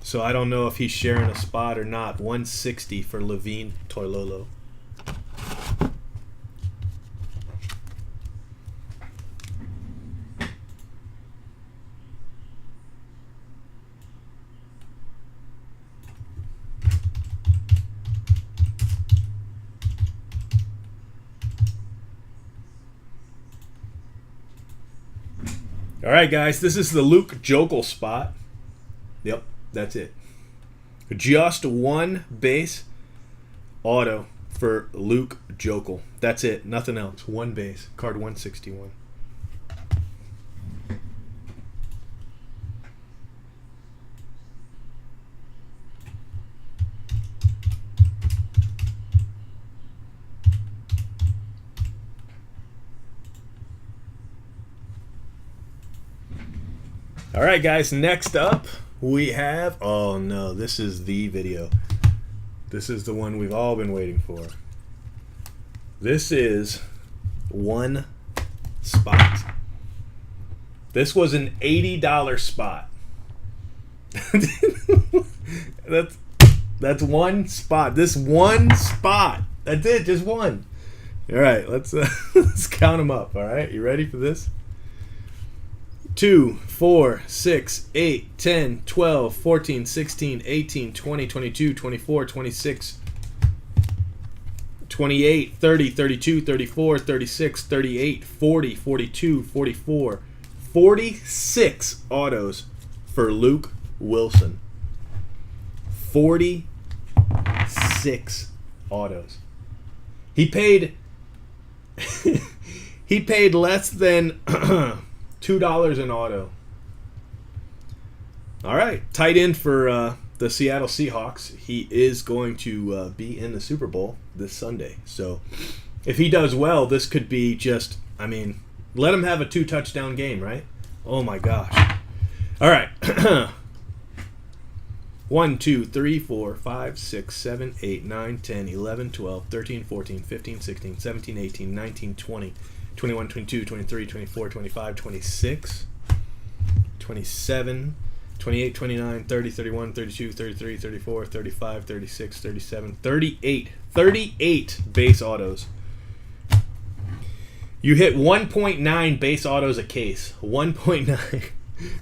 So I don't know if he's sharing a spot or not. 160 for Levine Toilolo. All right, guys, this is the Luke Jokel spot. Yep, that's it. Just one base auto for Luke Jokel. That's it, nothing else. One base, card 161. All right, guys, next up we have, oh no, this is the video. This is the one we've all been waiting for. This is one spot. This was an $80 spot. That's one spot. This one spot. That's it, just one. All right, let's count them up, all right? You ready for this? 2, 4, 6, 8, 10, 12, 14, 16, 18, 20, 22, 24, 26, 28, 30, 32, 34, 36, 38, 40, 42, 44. 46 autos for Luke Wilson. 46 autos. He paid he paid less than $2 an auto. All right, tight end for the Seattle Seahawks. He is going to be in the Super Bowl this Sunday. So if he does well, this could be just, I mean, let him have a 2-touchdown game, right? Oh my gosh. All right. 1, 2, 3, 4, 5, 6, 7, 8, 9, 10, 11, 12, 13, 14, 15, 16, 17, 18, 19, 20, 21, 22, 23, 24, 25, 26, 27, 28, 29, 30, 31, 32, 33, 34, 35, 36, 37, 38. 38 base autos. You hit 1.9 base autos a case. 1.9.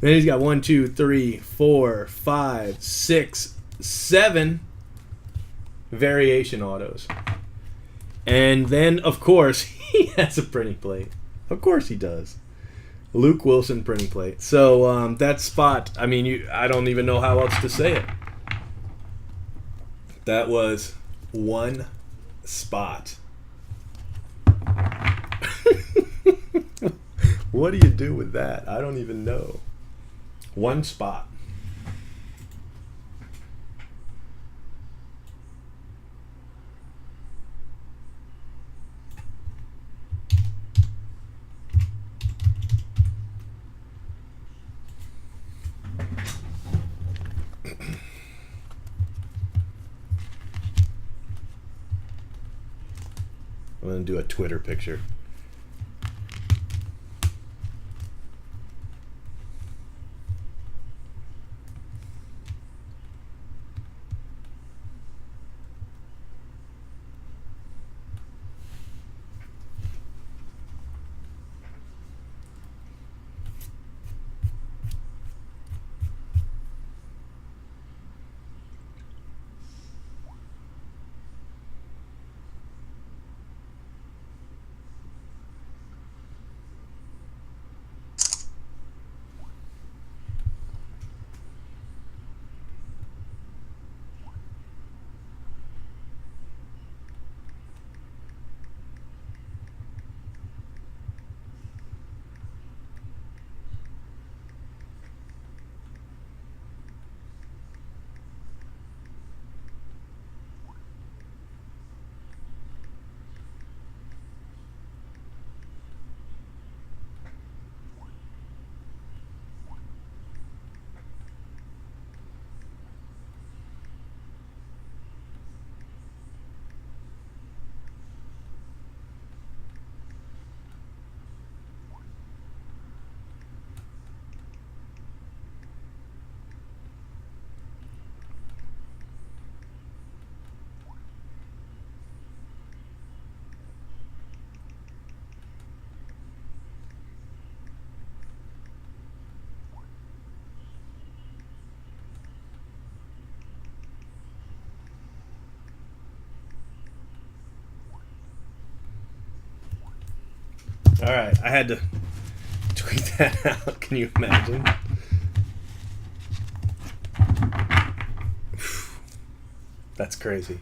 Then he's got 1, 2, 3, 4, 5, 6, 7 variation autos. And then, of course, he has a printing plate. Of course he does. Luke Wilson printing plate. So that spot, I mean, I don't even know how else to say it. That was one spot. What do you do with that? I don't even know. One spot. I'm going to do a Twitter picture. All right, I had to tweet that out. Can you imagine? That's crazy.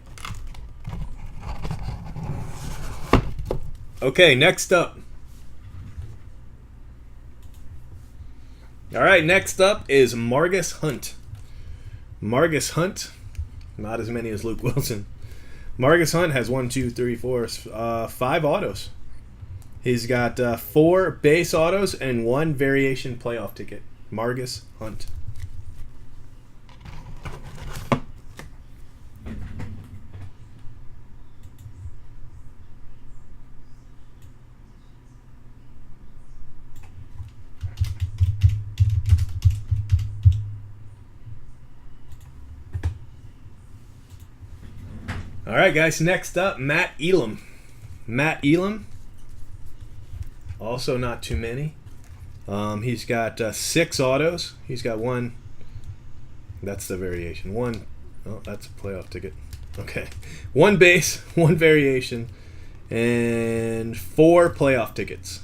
Okay, next up. All right, next up is Margus Hunt. Margus Hunt, not as many as Luke Wilson. Margus Hunt has 1, 2, 3, 4, 5 autos. He's got 4 base autos and 1 variation playoff ticket. Margus Hunt. All right, guys. Next up, Matt Elam. Matt Elam. Also not too many. He's got 6 autos. He's got 1. That's the variation. 1. Oh, that's a playoff ticket. Okay. 1 base, 1 variation, and 4 playoff tickets.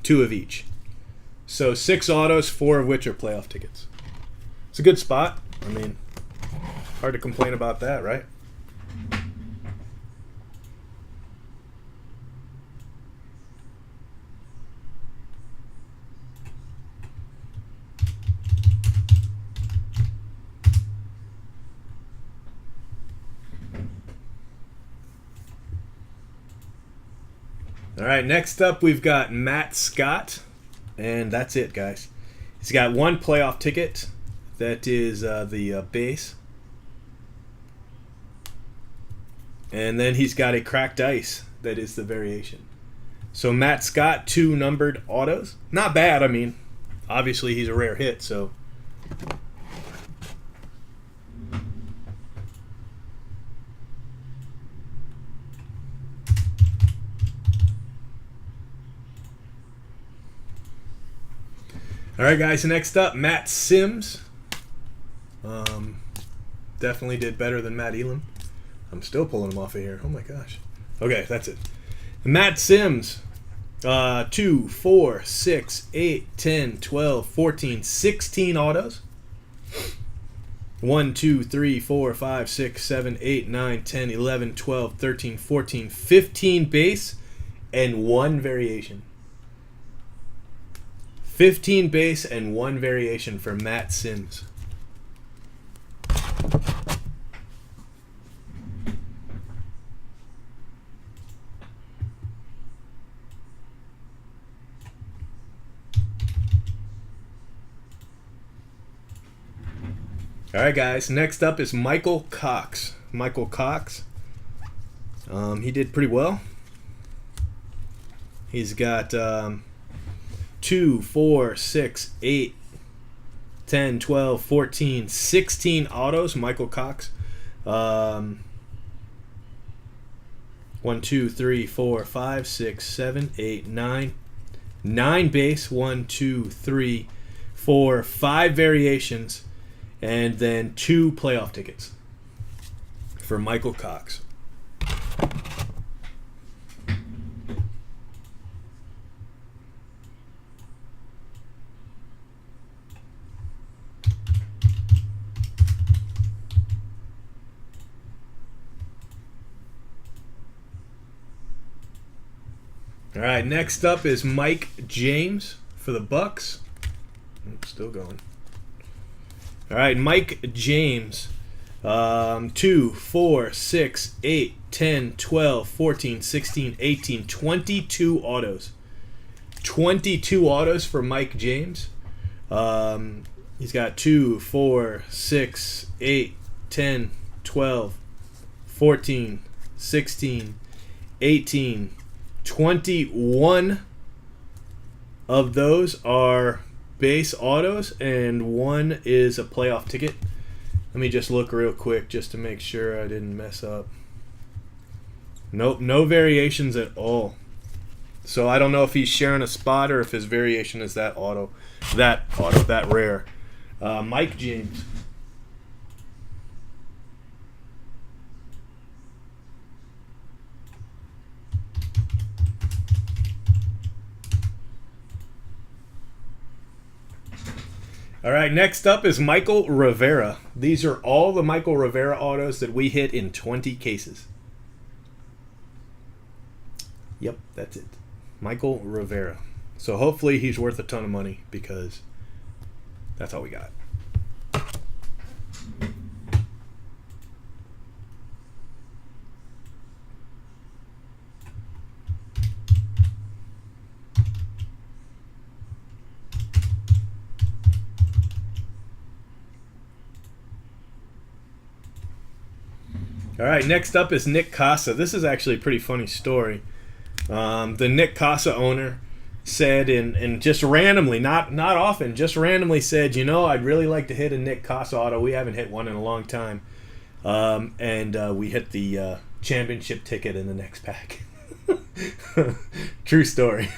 2 of each. So 6 autos, 4 of which are playoff tickets. It's a good spot. I mean, hard to complain about that, right? All right, next up we've got Matt Scott, and that's it, guys. He's got 1 playoff ticket. That is the base. And then he's got a cracked ice. That is the variation. So Matt Scott, 2 numbered autos. Not bad. I mean, obviously he's a rare hit, so... All right, guys, next up, Matt Sims. Definitely did better than Matt Elam. I'm still pulling him off of here. Oh, my gosh. Okay, that's it. Matt Sims. 2, 4, 6, 8, 10, 12, 14, 16 autos. 1, 2, 3, 4, 5, 6, 7, 8, 9, 10, 11, 12, 13, 14, 15 base, and 1 variation. 15 base and 1 variation for Matt Sims. All right, guys. Next up is Michael Cox. Michael Cox. He did pretty well. He's got 2, 4, 6, 8, 10, 12, 14, 16 autos. Michael Cox. 1, 2, 3, 4, 5, 6, 7, 8, 9. 9 base. 1, 2, 3, 4, 5 variations. And then 2 playoff tickets for Michael Cox. All right, next up is Mike James for the Bucks. Still going. All right, Mike James. 2, 4, 6, 8, 10, 12, 14, 16, 18, 22 autos. 22 autos for Mike James. He's got 2, 4, 6, 8, 10, 12, 14, 16, 18, 21 of those are base autos, and 1 is a playoff ticket. Let me just look real quick just to make sure I didn't mess up. Nope, no variations at all. So I don't know if he's sharing a spot or if his variation is that rare. Mike James. All right, next up is Michael Rivera. These are all the Michael Rivera autos that we hit in 20 cases. Yep, that's it. Michael Rivera. So hopefully he's worth a ton of money because that's all we got. All right, next up is Nick Casa. This is actually a pretty funny story. The Nick Casa owner said, and just randomly, not often, just randomly said, you know, I'd really like to hit a Nick Casa auto. We haven't hit one in a long time. And we hit the championship ticket in the next pack. True story.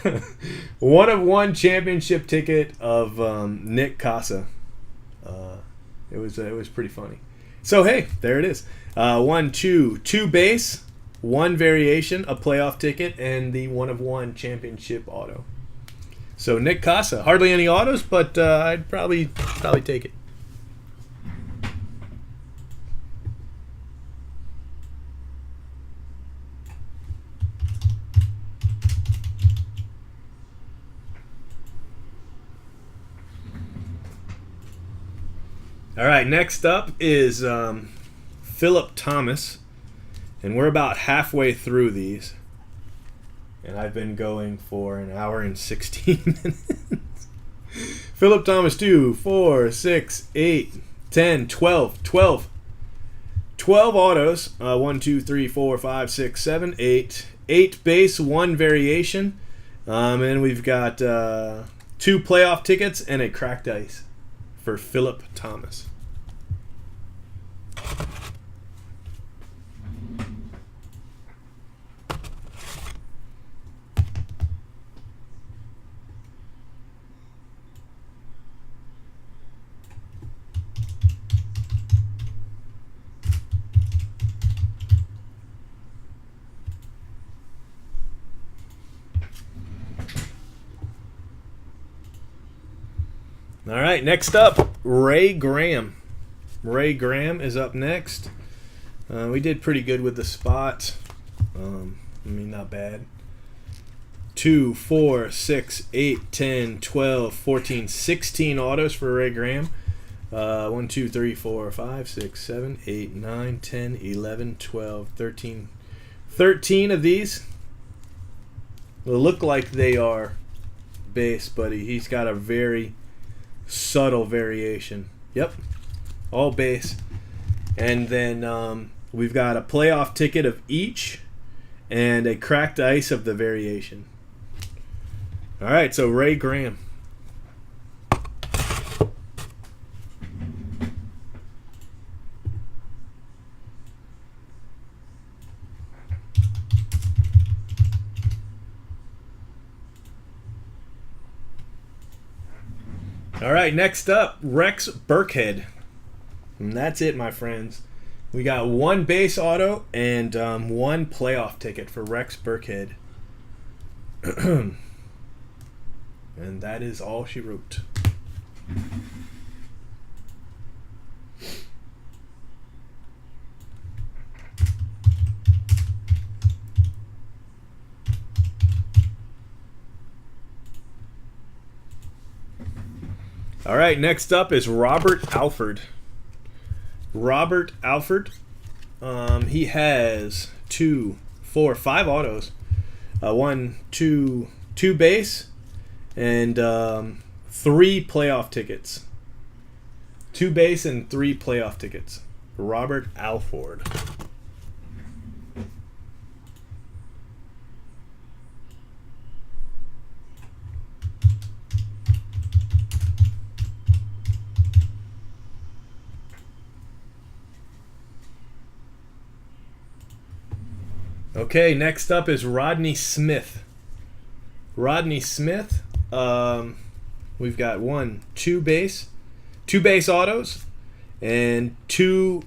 1 of 1 championship ticket of Nick Casa. It was pretty funny. So, hey, there it is. 1, 2, 2 base, 1 variation, a playoff ticket, and the 1/1 championship auto. So, Nick Casa. Hardly any autos, but I'd probably take it. All right, next up is Philip Thomas, and we're about halfway through these, and I've been going for an hour and 16 minutes. Philip Thomas, 2, 4, 6, 8, 10, 12 autos. 1, 2, 3, 4, 5, 6, 7, 8. 8 base, 1 variation, and we've got 2 playoff tickets and a cracked ice for Philip Thomas. All right, next up, Ray Graham. Ray Graham is up next. We did pretty good with the spots. Not bad. 2, 4, 6, 8, 10, 12, 14, 16 autos for Ray Graham. 1, 2, 3, 4, 5, 6, 7, 8, 9, 10, 11, 12, 13. 13 of these will look like they are base, but he's got a very subtle variation. Yep, all base. And then we've got a playoff ticket of each and a cracked ice of the variation. All right, so Ray Graham. All right, next up, Rex Burkhead. And that's it, my friends. We got 1 base auto and 1 playoff ticket for Rex Burkhead. And that is all she wrote. All right, next up is Robert Alford. Robert Alford, he has 2, 4, 5 autos. 1, 2, 2 base, and 3 playoff tickets. 2 base and 3 playoff tickets. Robert Alford. Okay, next up is Rodney Smith. Rodney Smith, we've got 1, 2 base, 2 base autos, and 1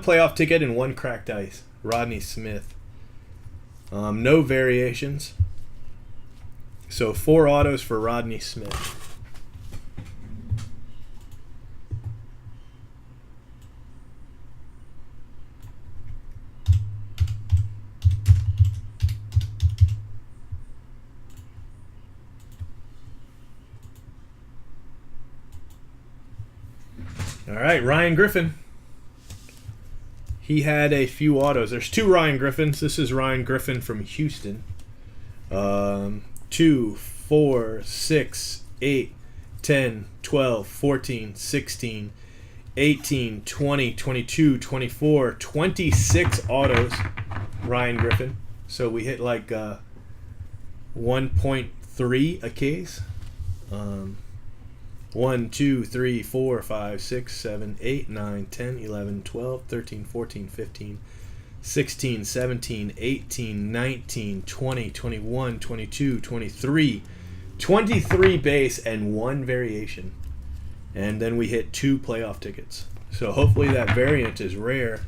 playoff ticket and 1 cracked ice. Rodney Smith. No variations. So 4 autos for Rodney Smith. All right, Ryan Griffin. He had a few autos. There's 2 Ryan Griffins. This is Ryan Griffin from Houston. 2, 4, 6, 8, 10, 12, 14, 16, 18, 20, 22, 24, 26 autos. Ryan Griffin. So we hit like 1.3 a case. 1, 2, 3, 4, 5, 6, 7, 8, 9, 10, 11, 12, 13, 14, 15, 16, 17, 18, 19, 20, 21, 22, 23, 23 base and 1 variation. And then we hit 2 playoff tickets. So hopefully that variant is rare.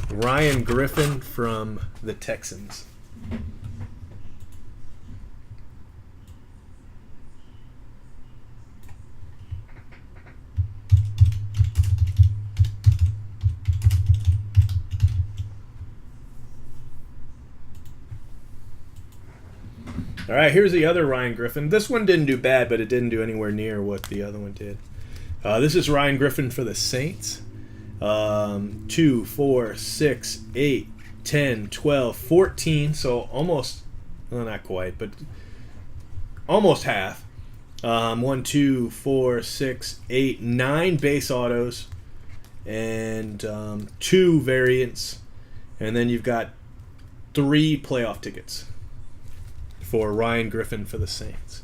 Ryan Griffin from the Texans. All right, here's the other Ryan Griffin. This one didn't do bad, but it didn't do anywhere near what the other one did. This is Ryan Griffin for the Saints. 2, 4, 6, 8, 10, 12, 14. So almost, well, not quite, but almost half. 1, 2, 4, 6, 8, 9 base autos and 2 variants. And then you've got 3 playoff tickets for Ryan Griffin for the Saints.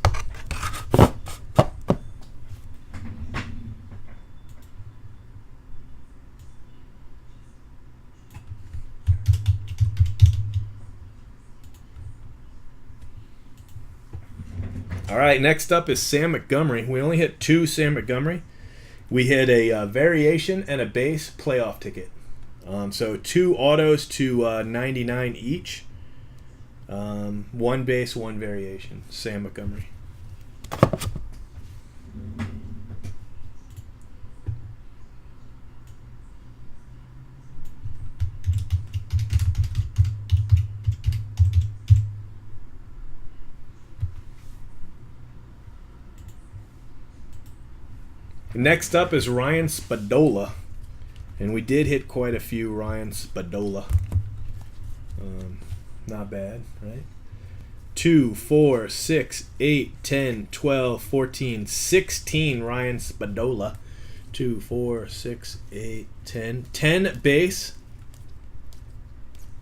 All right, next up is Sam Montgomery. We only hit 2 Sam Montgomery. We hit a variation and a base playoff ticket. So 2 autos to 99 each. 1 base, 1 variation. Sam Montgomery. Next up is Ryan Spadola. And we did hit quite a few Ryan Spadola. Not bad, right? 2, 4, 6, 8, 10, 12, 14, 16 Ryan Spadola. 2, 4, 6, 8, 10. 10 base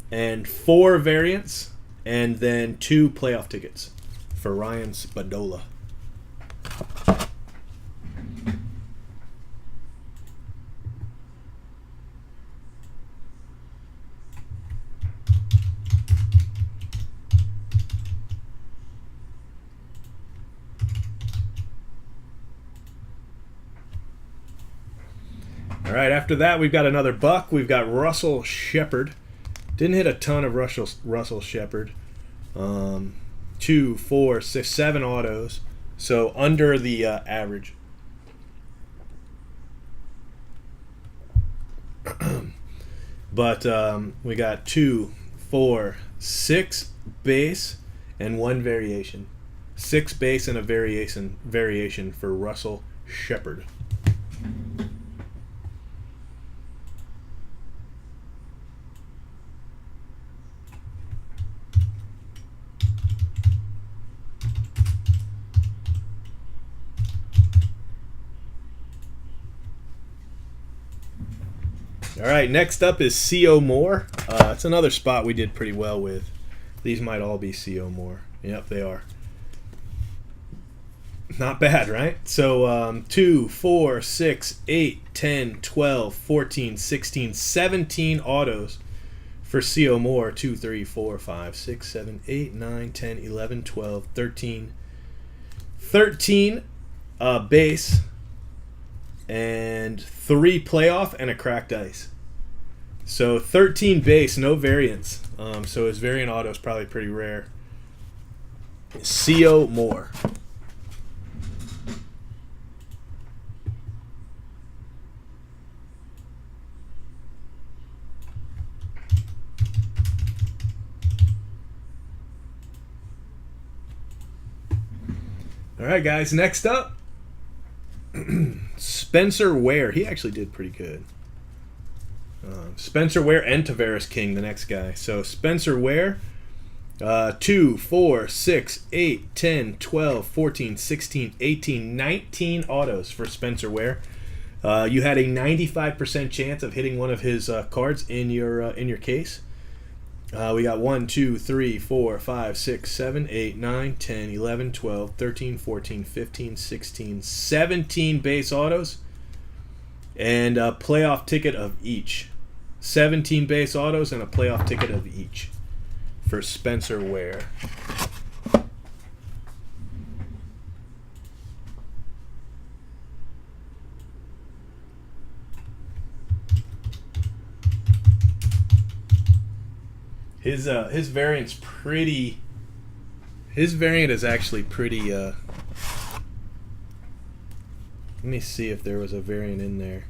and 4 variants and then 2 playoff tickets for Ryan Spadola. All right, after that, we've got another buck. We've got Russell Shepard. Didn't hit a ton of Russell Shepard. 2, 4, 6, 7 autos. So under the average. But we got 2, 4, 6 base and 1 variation. 6 base and a variation for Russell Shepard. All right, next up is C.O. Moore. It's another spot we did pretty well with. These might all be C.O. Moore. Yep, they are. Not bad, right? So 2, 4, 6, 8, 10, 12, 14, 16, 17 autos for C.O. Moore. 2, 3, 4, 5, 6, 7, 8, 9, 10, 11, 12, 13. 13 base and 3 playoff and a cracked ice. So 13 base, no variants. So his variant auto is probably pretty rare. C.O. Moore. All right, guys, next up, Spencer Ware. He actually did pretty good. Spencer Ware and Tavares King, the next guy. So Spencer Ware, 2, 4, 6, 8, 10, 12, 14, 16, 18, 19 autos for Spencer Ware. You had a 95% chance of hitting one of his cards in your case. We got 1, 2, 3, 4, 5, 6, 7, 8, 9, 10, 11, 12, 13, 14, 15, 16, 17 base autos and a playoff ticket of each. 17 base autos and a playoff ticket of each for Spencer Ware. His variant's pretty. His variant is actually pretty. Let me see if there was a variant in there.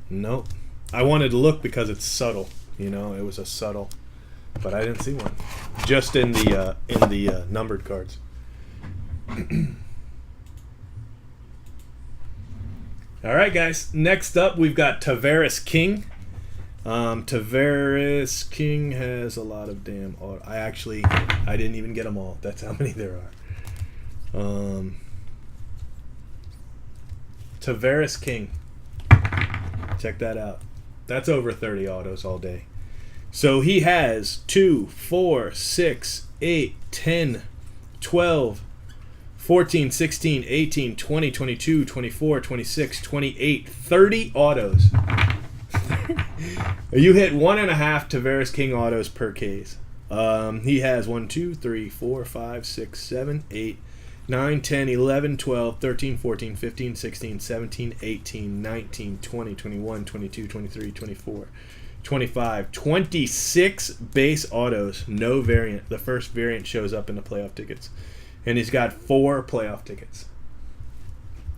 Nope. I wanted to look because it's subtle. You know, it was a subtle, but I didn't see one. Just in the numbered cards. All right, guys. Next up, we've got Tavares King. Tavares King has a lot of damn auto. I didn't even get them all. That's how many there are. Tavares King. Check that out. That's over 30 autos all day. So he has 2, 4, 6, 8, 10, 12, 14, 16, 18, 20, 22, 24, 26, 28, 30 autos. You hit 1.5 Tavares King autos per case. He has 1, 2, 3, 4, 5, 6, 7, 8, 9, 10, 11, 12, 13, 14, 15, 16, 17, 18, 19, 20, 21, 22, 23, 24, 25, 26 base autos. No variant. The first variant shows up in the playoff tickets. And he's got 4 playoff tickets.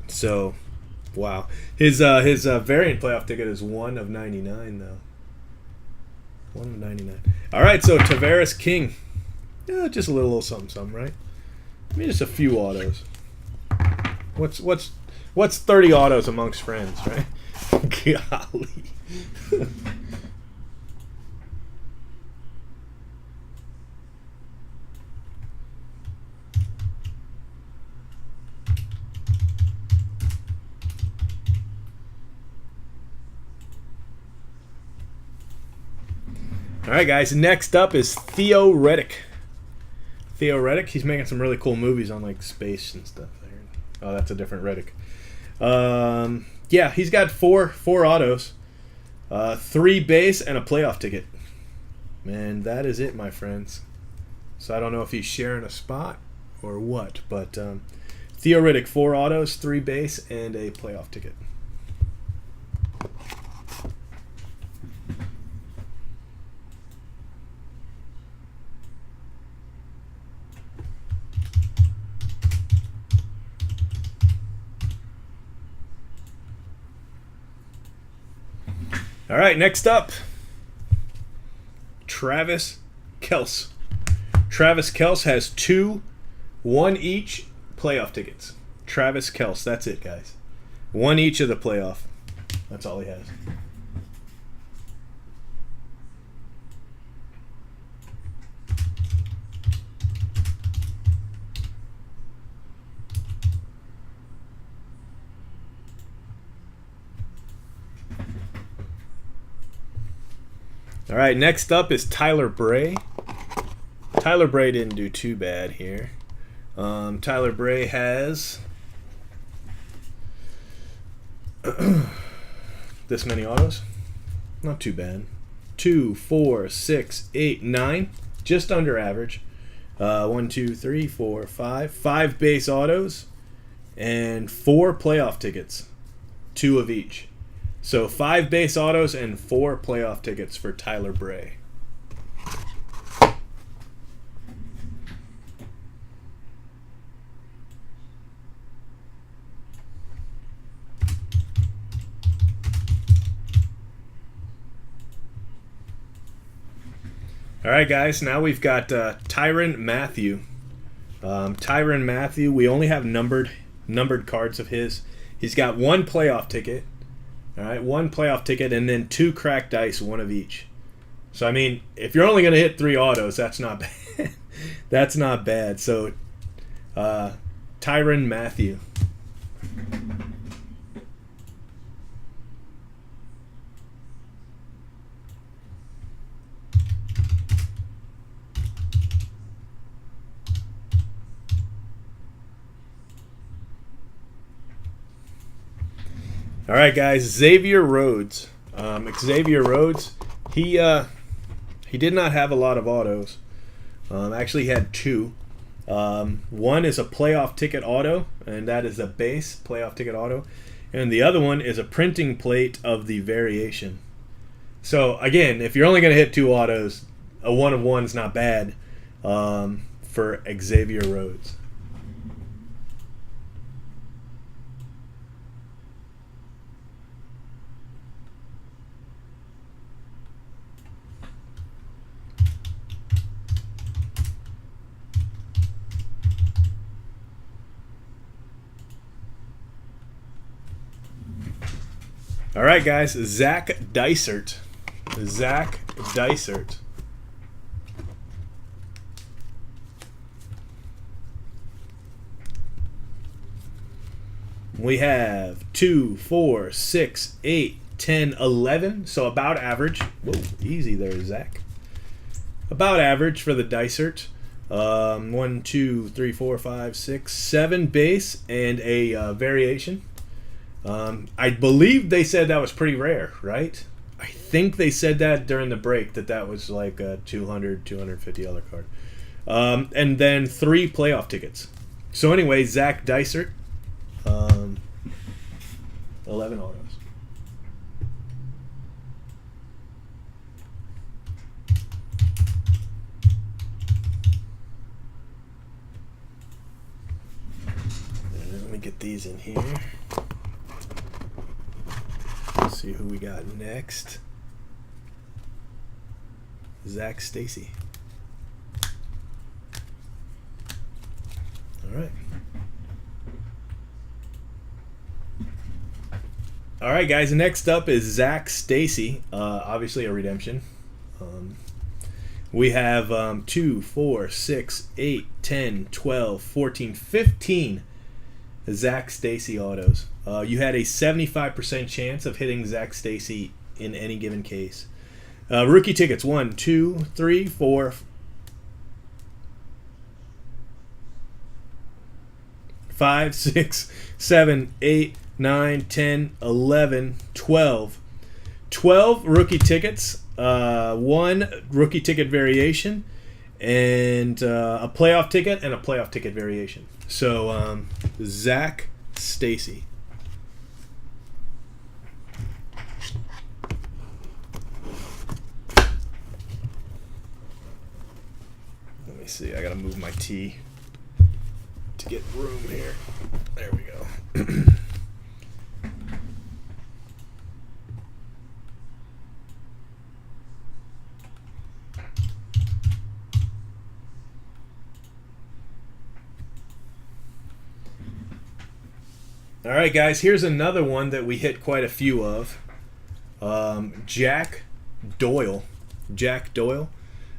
So, wow. His variant playoff ticket is 1 of 99, though. 1 of 99. All right, so Tavares King. Yeah, just a little something, right? I mean, just a few autos. What's 30 autos amongst friends, right? Golly. All right, guys. Next up is Theo Reddick. Theo Reddick. He's making some really cool movies on like space and stuff. Oh, that's a different Reddick. Yeah, he's got four autos, 3 base, and a playoff ticket. Man, that is it, my friends. So I don't know if he's sharing a spot or what, but Theo Reddick, 4 autos, 3 base, and a playoff ticket. All right, next up, Travis Kelce. Travis Kelce has 2, 1 each playoff tickets. Travis Kelce, that's it, guys. 1 each of the playoff. That's all he has. All right, next up is Tyler Bray. Tyler Bray didn't do too bad here. Tyler Bray has this many autos. Not too bad. 2, 4, 6, 8, 9. Just under average. 1, 2, 3, 4, 5. 5 base autos and 4 playoff tickets. 2 of each. So 5 base autos and 4 playoff tickets for Tyler Bray. All right, guys. Now we've got Tyrann Mathieu. Tyrann Mathieu. We only have numbered cards of his. He's got 1 playoff ticket. All right, 1 playoff ticket and then 2 cracked dice, 1 of each. So, I mean, if you're only going to hit 3 autos, that's not bad. That's not bad. So, Tyrann Mathieu. All right, guys. Xavier Rhodes. Xavier Rhodes. He did not have a lot of autos. Actually, he had 2. 1 is a playoff ticket auto, and that is a base playoff ticket auto. And the other one is a printing plate of the variation. So, again, if you're only going to hit 2 autos, a 1 of 1 is not bad for Xavier Rhodes. All right, guys. Zach Dysert. Zach Dysert. We have 2, 4, 6, 8, 10, 11. So about average. Whoa, easy there, Zach. About average for the Dysert. 1, 2, 3, 4, 5, 6, 7 base and a variation. I believe they said that was pretty rare, right? I think they said that during the break, that was like a $200, $250 card. And then 3 playoff tickets. So anyway, Zach Dysert, 11 autos. Let me get these in here. See who we got next. Zach Stacy. All right. All right, guys. Next up is Zach Stacy. Obviously a redemption. We have 2, 4, 6, 8, 10, 12, 14, 15 Zach Stacy autos. You had a 75% chance of hitting Zach Stacy in any given case. Rookie tickets 1, 2, 3, 4, 5, 6, 7, 8, 9, 10, 11, 12. 12 rookie tickets, 1 rookie ticket variation, and a playoff ticket and a playoff ticket variation. So, Zach Stacy. Let me see. I gotta move my tee to get room here. There we go. All right, guys, here's another one that we hit quite a few of. Jack Doyle. Jack Doyle.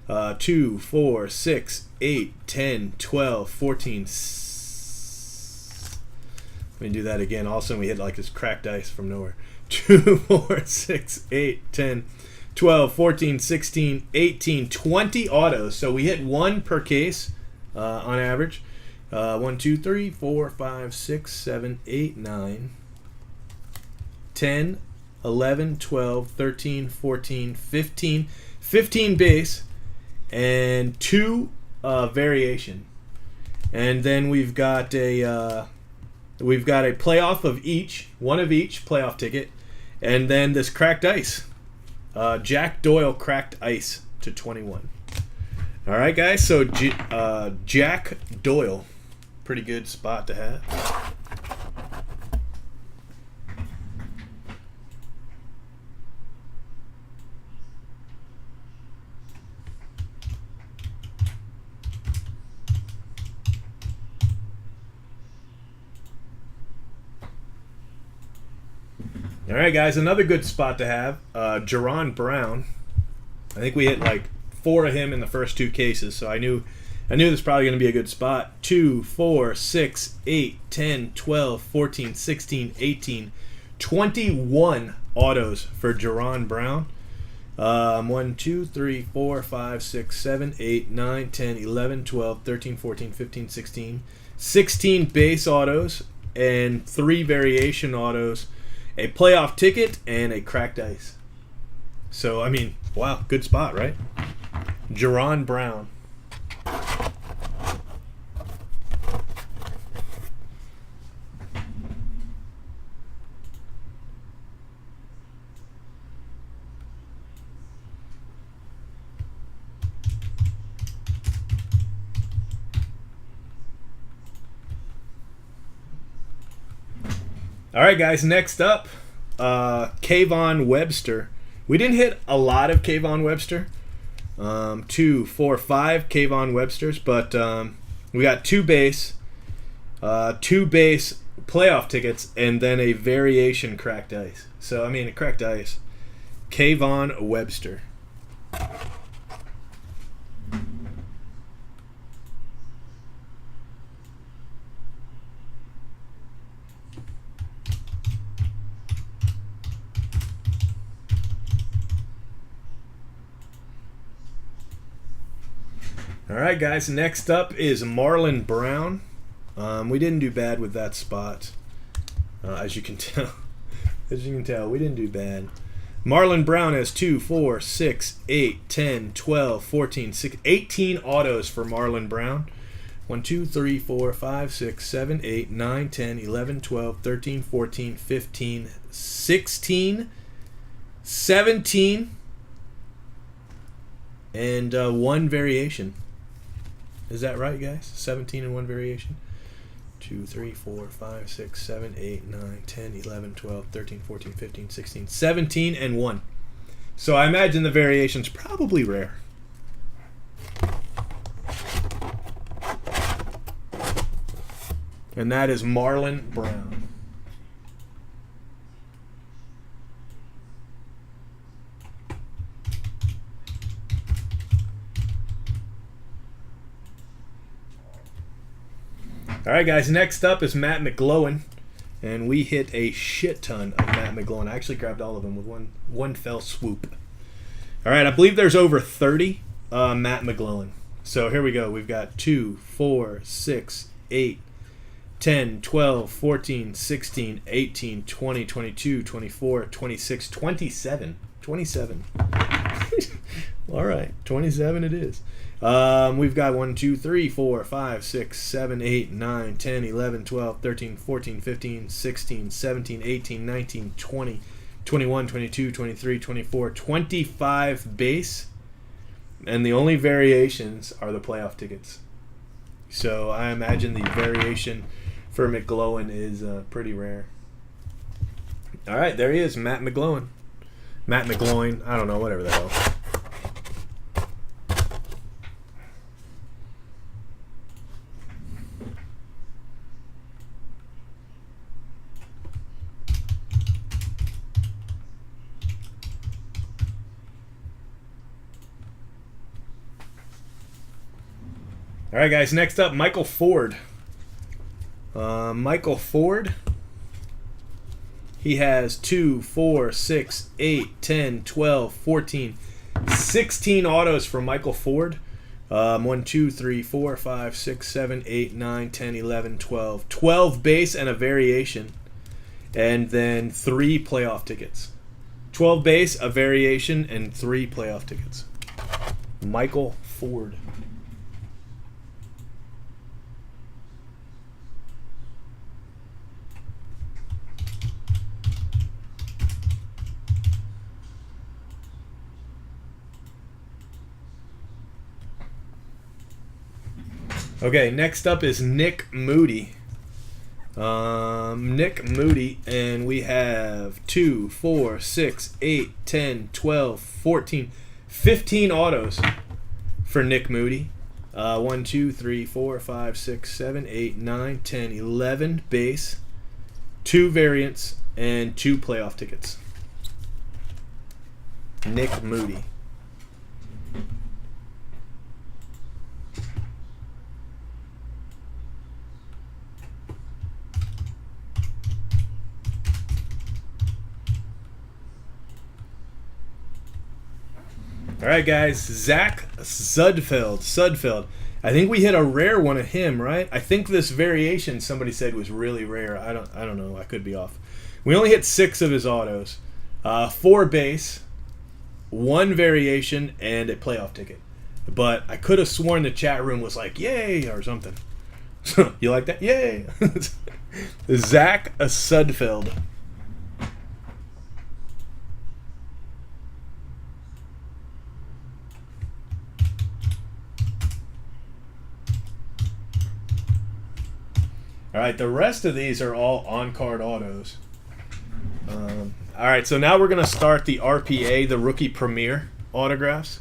2, 4, 6, 8, 10, 12, 14. Let me do that again. All of a sudden we hit like this cracked ice from nowhere. 2, 4, 6, 8, 10, 12, 14, 16, 18, 20 autos. So we hit 1 per case on average. 1, 2, 3, 4, 5, 6, 7, 8, 9, 10, 11, 12, 13, 14, 15. 15 base and 2 variation. And then we've got a playoff of each, 1 of each playoff ticket, and then this cracked ice. Jack Doyle cracked ice to 21. All right, guys. So Jack Doyle, pretty good spot to have. All right, guys, another good spot to have, Jerron Brown. I think we hit like 4 of him in the first 2 cases, so I knew this was probably going to be a good spot. 2, 4, 6, 8, 10, 12, 14, 16, 18, 21 autos for Jerron Brown. 1, 2, 3, 4, 5, 6, 7, 8, 9, 10, 11, 12, 13, 14, 15, 16. 16 base autos and 3 variation autos. A playoff ticket and a cracked ice. So, I mean, wow, good spot, right? Jerron Brown. All right, guys. Next up, Kayvon Webster. We didn't hit a lot of Kayvon Webster. 2, 4, 5 Kayvon Websters, but we got 2 base playoff tickets, and then a variation cracked ice. So, I mean, a cracked ice. Kayvon Webster. All right, guys. Next up is Marlon Brown. We didn't do bad with that spot, as you can tell. We didn't do bad. Marlon Brown has 2, 4, 6, 8, 10, 12, 14, 16, 18 autos for Marlon Brown. 1, 2, 3, 4, 5, 6, 7, 8, 9, 10, 11, 12, 13, 14, 15, 16, 17, and 1 variation. Is that right, guys? 17 and 1 variation. 2, 3, 4, 5, 6, 7, 8, 9, 10, 11, 12, 13, 14, 15, 16, 17, and 1. So I imagine the variation's probably rare. And that is Marlon Brown. All right, guys, next up is Matt McGlowan, and we hit a shit ton of Matt McGlowan. I actually grabbed all of them with one fell swoop. All right, I believe there's over 30 Matt McGlowan. So here we go. We've got 2, 4, 6, 8, 10, 12, 14, 16, 18, 20, 22, 24, 26, 27. 27. All right, 27 it is. We've got 1, 2, 3, 4, 5, 6, 7, 8, 9, 10, 11, 12, 13, 14, 15, 16, 17, 18, 19, 20, 21, 22, 23, 24, 25 base. And the only variations are the playoff tickets. So I imagine the variation for McGlowan is pretty rare. All right, there he is, Matt McGlowan. Matt McGlowan, I don't know, whatever the hell. All right, guys, next up, Michael Ford. Michael Ford, he has 2, 4, 6, 8, 10, 12, 14, 16 autos for Michael Ford. 1, 2, 3, 4, 5, 6, 7, 8, 9, 10, 11, 12. 12 base and a variation. And then 3 playoff tickets. 12 base, a variation, and 3 playoff tickets. Michael Ford. Okay, next up is Nick Moody. Nick Moody, and we have 2, 4, 6, 8, 10, 12, 14, 15 autos for Nick Moody. 1, 2, 3, 4, 5, 6, 7, 8, 9, 10, 11 base, 2 variants, and 2 playoff tickets. Nick Moody. All right, guys. Zach Sudfeld. I think we hit a rare one of him, right? I think this variation somebody said was really rare. I don't know. I could be off. We only hit 6 of his autos. 4 base, 1 variation, and a playoff ticket. But I could have sworn the chat room was like, yay, or something. You like that? Yay. Zach Sudfeld. All right, the rest of these are all on-card autos. All right, so now we're going to start the RPA, the Rookie Premier autographs.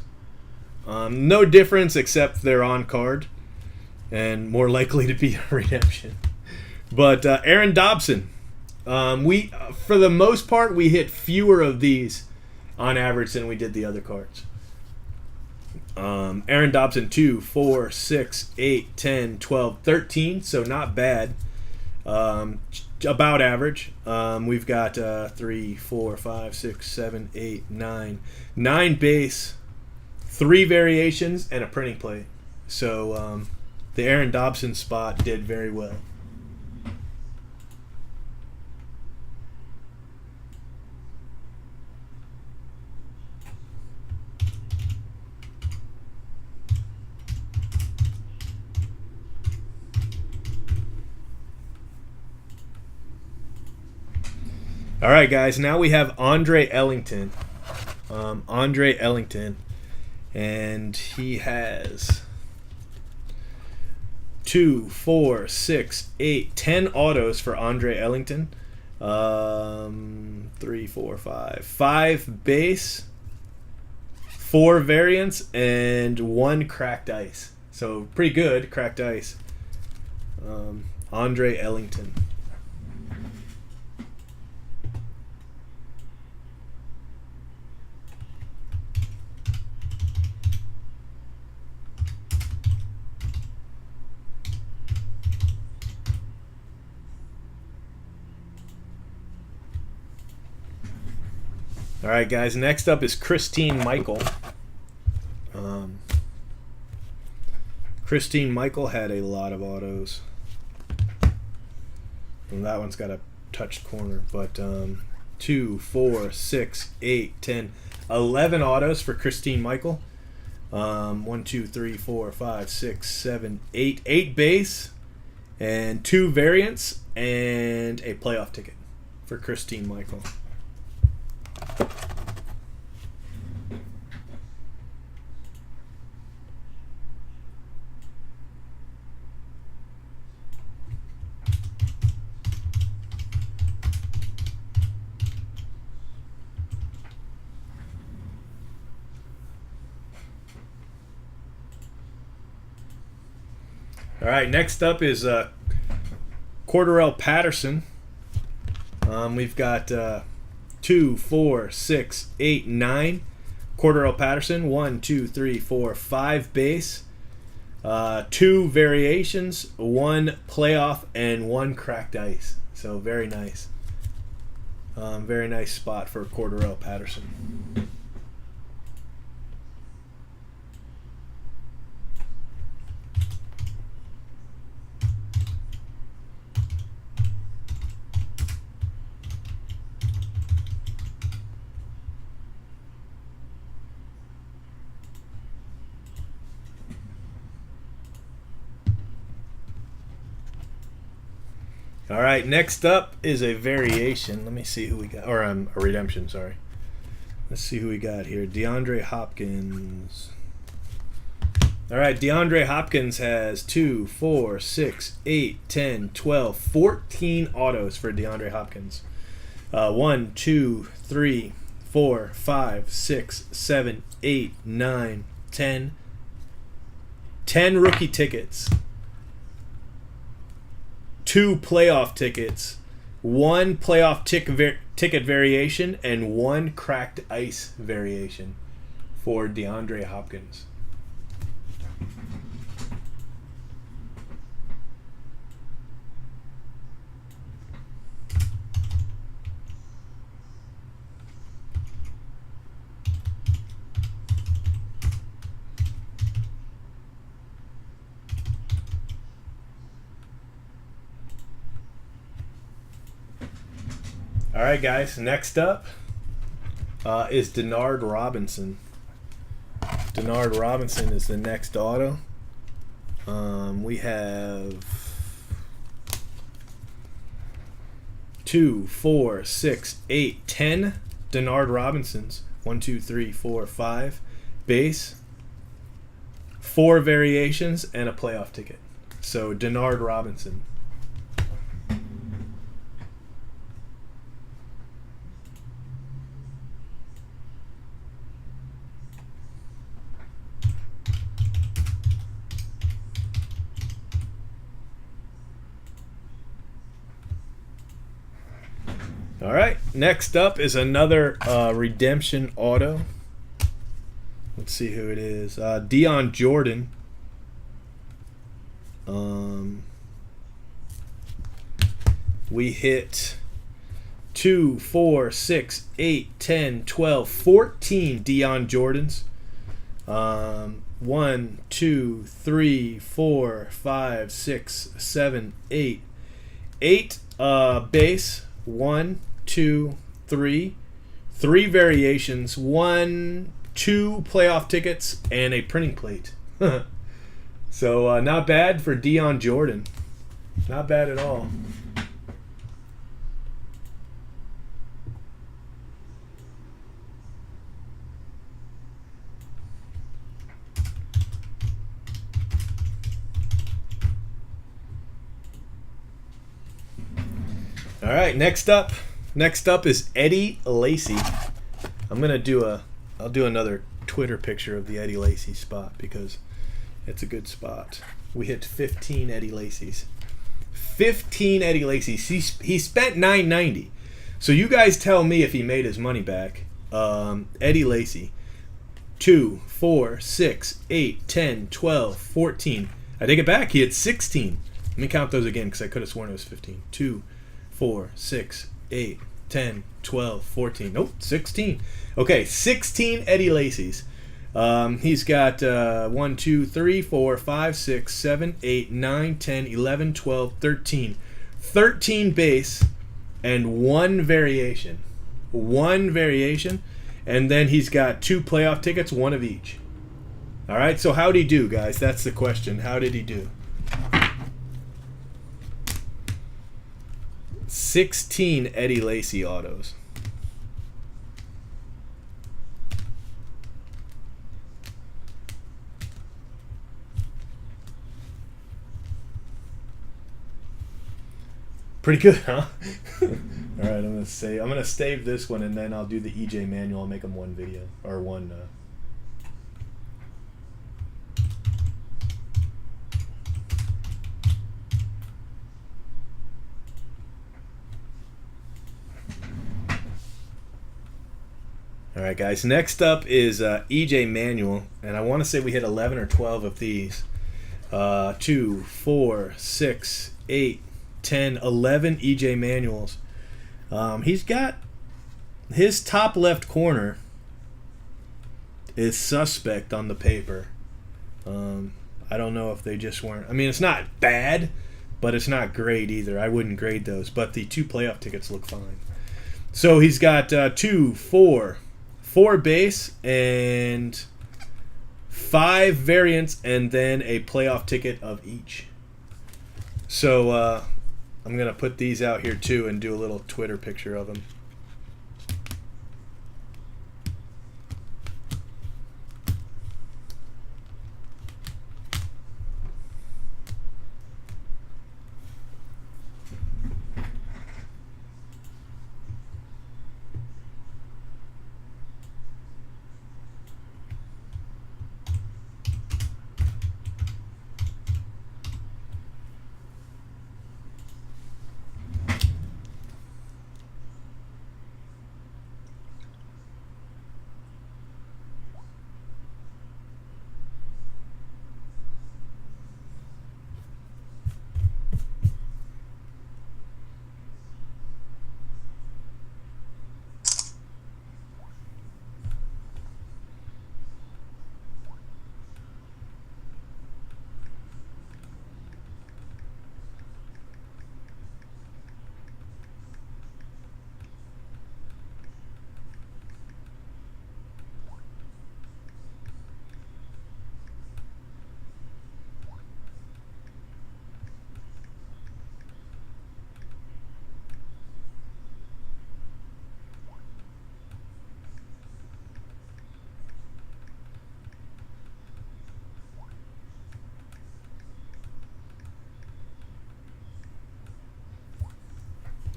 No difference except they're on-card and more likely to be a redemption. But Aaron Dobson, for the most part, we hit fewer of these on average than we did the other cards. Aaron Dobson, 2, 4, 6, 8, 10, 12, 13, so not bad. About average. We've got 3, 4, 5, 6, 7, 8, 9. 9 base, 3 variations, and a printing plate. So the Aaron Dobson spot did very well. All right, guys. Now we have Andre Ellington. Andre Ellington, and he has 2, 4, 6, 8, 10 autos for Andre Ellington. 3, 4, 5. 5 base, 4 variants, and 1 cracked ice. So pretty good cracked ice. Andre Ellington. All right, guys. Next up is Christine Michael. Christine Michael had a lot of autos. And that one's got a touched corner. But 2, 4, 6, 8, 10, 11 autos for Christine Michael. 1, 2, 3, 4, 5, 6, 7, 8. 8 base and 2 variants and a playoff ticket for Christine Michael. All right, next up is Cordarrelle Patterson. We've got 2, 4, 6, 8, 9. Cordarrelle Patterson, 1, 2, 3, 4, 5 base, 2 variations, 1 playoff, and 1 cracked ice. So very nice. Very nice spot for Cordarrelle Patterson. All right, next up is a variation. Let me see who we got. Or a redemption, sorry. Let's see who we got here. DeMontre Hopkins. All right, DeMontre Hopkins has 2, 4, 6, 8, 10, 12, 14 autos for DeMontre Hopkins. 1, 2, 3, 4, 5, 6, 7, 8, 9, 10. 10 rookie tickets. 2 playoff tickets, 1 playoff ticket variation, and 1 cracked ice variation for DeMontre Hopkins. All right, guys. Next up is Denard Robinson. Denard Robinson is the next auto. We have 2, 4, 6, 8, 10 Denard Robinsons. 1, 2, 3, 4, 5 base, 4 variations, and a playoff ticket. So Denard Robinson. All right, next up is another redemption auto. Let's see who it is. Dion Jordan. We hit 2, 4, 6, 8, 10, 12, 14 Dion Jordans. 1, 2, 3, 4, 5, 6, 7, 8. 8 base. 1, 2, 3. 3 variations. 1, 2 playoff tickets, and a printing plate. So not bad for Dion Jordan. Not bad at all. All right, next up is Eddie Lacy. I'll do another Twitter picture of the Eddie Lacy spot because it's a good spot. We hit 15 Eddie Lacy's. 15 Eddie Lacy's. He spent $9.90. So you guys tell me if he made his money back. Eddie Lacy. 2, 4, 6, 8, 10, 12, 14. I take it back. He had 16. Let me count those again because I could have sworn it was 15. 2, 4, 6, 8, 10, 12, 14. Nope, 16. Okay, 16 Eddie Lacy's. He's got 1, 2, 3, 4, 5, 6, 7, 8, 9, 10, 11, 12, 13. 13 base and 1 variation. 1 variation. And then he's got 2 playoff tickets, 1 of each. All right, so how'd he do, guys? That's the question. How did he do? 16 Eddie Lacy autos. Pretty good, huh? All right, I'm gonna save this one, and then I'll do the EJ manual. I'll make them one video or one. All right, guys. Next up is EJ manual, and I want to say we hit 11 or 12 of these. 2, 4, 6, 8, 10, 11 EJ manuals. He's got his top left corner is suspect on the paper. I don't know if they just weren't. I mean, it's not bad, but it's not great either. I wouldn't grade those, but the 2 playoff tickets look fine. So he's got 2, 4 base and 5 variants, and then a playoff ticket of each. So I'm going to put these out here too and do a little Twitter picture of them.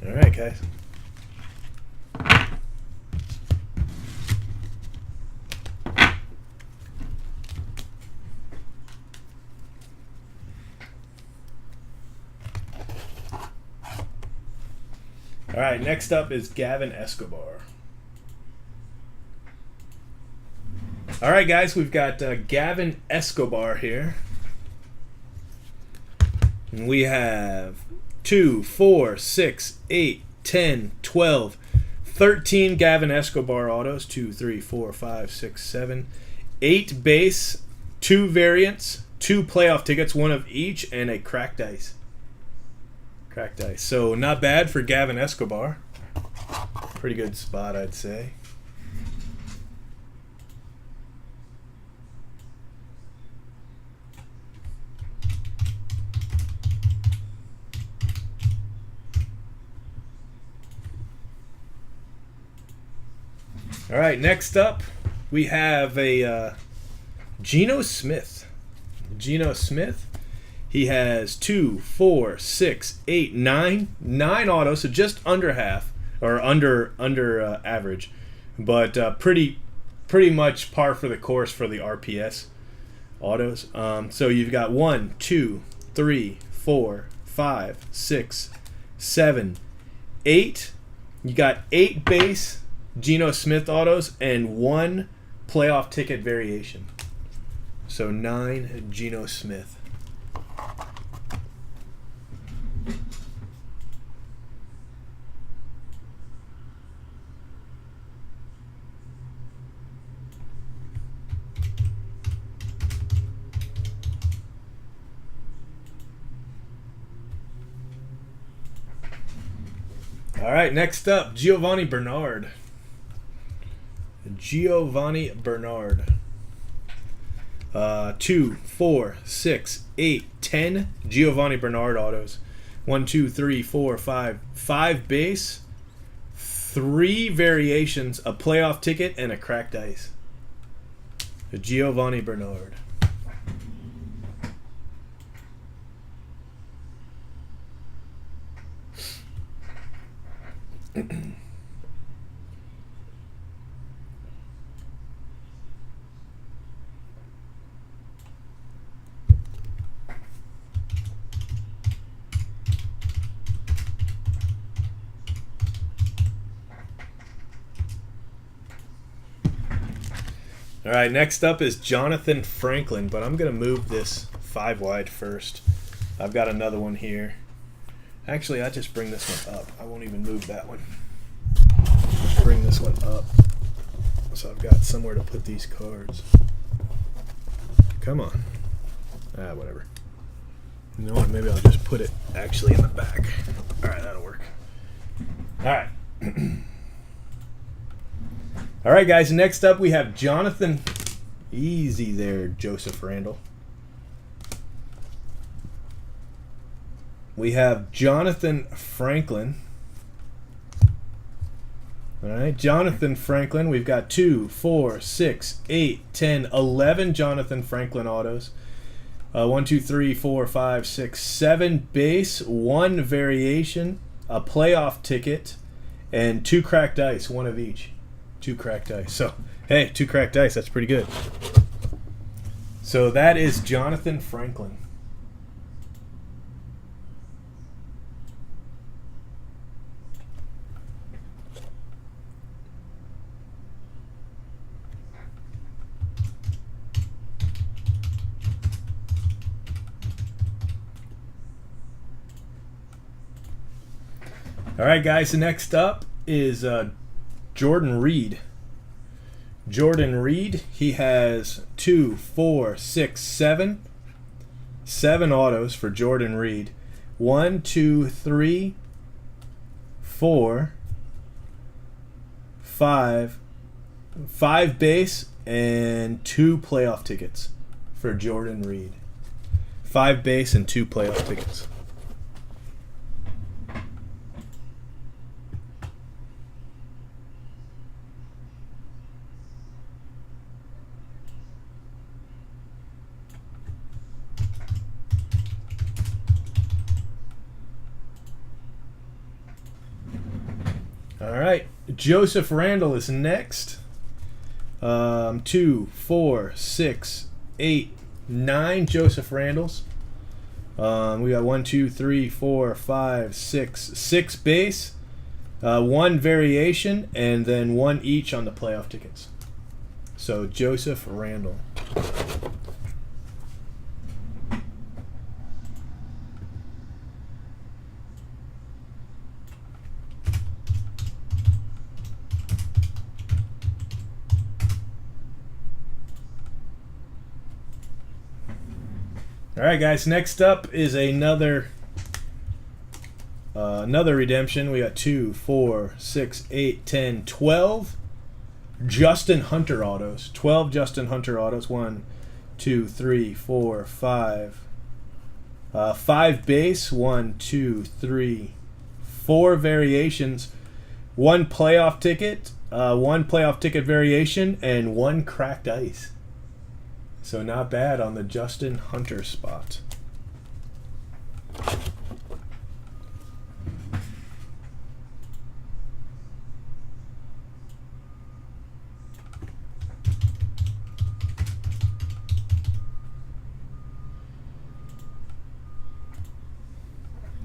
All right, guys. All right, next up is Gavin Escobar. All right, guys, we've got Gavin Escobar here. And we have 2, 4, 6, 8, 10, 12, 13 Gavin Escobar autos. 2, 3, 4, 5, 6, 7, 8 base, 2 variants, 2 playoff tickets, 1 of each, and a cracked ice. Cracked ice. So not bad for Gavin Escobar. Pretty good spot, I'd say. All right, next up we have a Geno Smith. Geno Smith. He has 2, 4, 6, 8, 9 autos, so just under half or under average, but pretty much par for the course for the RPS autos. So you've got 1, 2, 3, 4, 5, 6, 7, 8. You got 8 base Geno Smith autos and 1 playoff ticket variation. So 9 Geno Smith. All right, next up, Giovanni Bernard. Giovanni Bernard. 2, 4, 6, 8, 10 Giovanni Bernard autos. 1, 2, 3, 4, 5. 5 base, 3 variations, a playoff ticket, and a cracked ice. Giovanni Bernard. All right, next up is Jonathan Franklin, but I'm going to move this 5 wide first. I've got another one here. Actually, I just bring this one up. I won't even move that one. Bring this one up. So I've got somewhere to put these cards. Come on. Whatever. You know what? Maybe I'll just put it actually in the back. All right, that'll work. All right. All right, guys. Next up, we have Jonathan. Easy there, Joseph Randall. We have Jonathan Franklin. All right, Jonathan Franklin. We've got 2, 4, 6, 8, 10, 11 Jonathan Franklin autos. 1, 2, 3, 4, 5, 6, 7 base, 1 variation, a playoff ticket, and 2 cracked ice, 1 of each. 2 cracked ice. So, hey, 2 cracked ice. That's pretty good. So that is Jonathan Franklin. All right, guys. The next up is Jordan Reed. Jordan Reed, he has 2, 4, 6, 7 autos for Jordan Reed. 1, 2, 3, 4, 5 base and 2 playoff tickets for Jordan Reed. 5 base and 2 playoff tickets. All right, Joseph Randall is next. 2, 4, 6, 8, 9 Joseph Randalls. We got 1, 2, 3, 4, 5, 6 base, one variation, and then one each on the playoff tickets. So Joseph Randall. All right, guys. Next up is another redemption. We got 2, 4, 6, 8, 10, 12 Justin Hunter autos. 12 Justin Hunter autos. 1, 2, 3, 4, 5. 5 base. 1, 2, 3, 4 variations. 1 playoff ticket. 1 playoff ticket variation, and 1 cracked ice. So not bad on the Justin Hunter spot.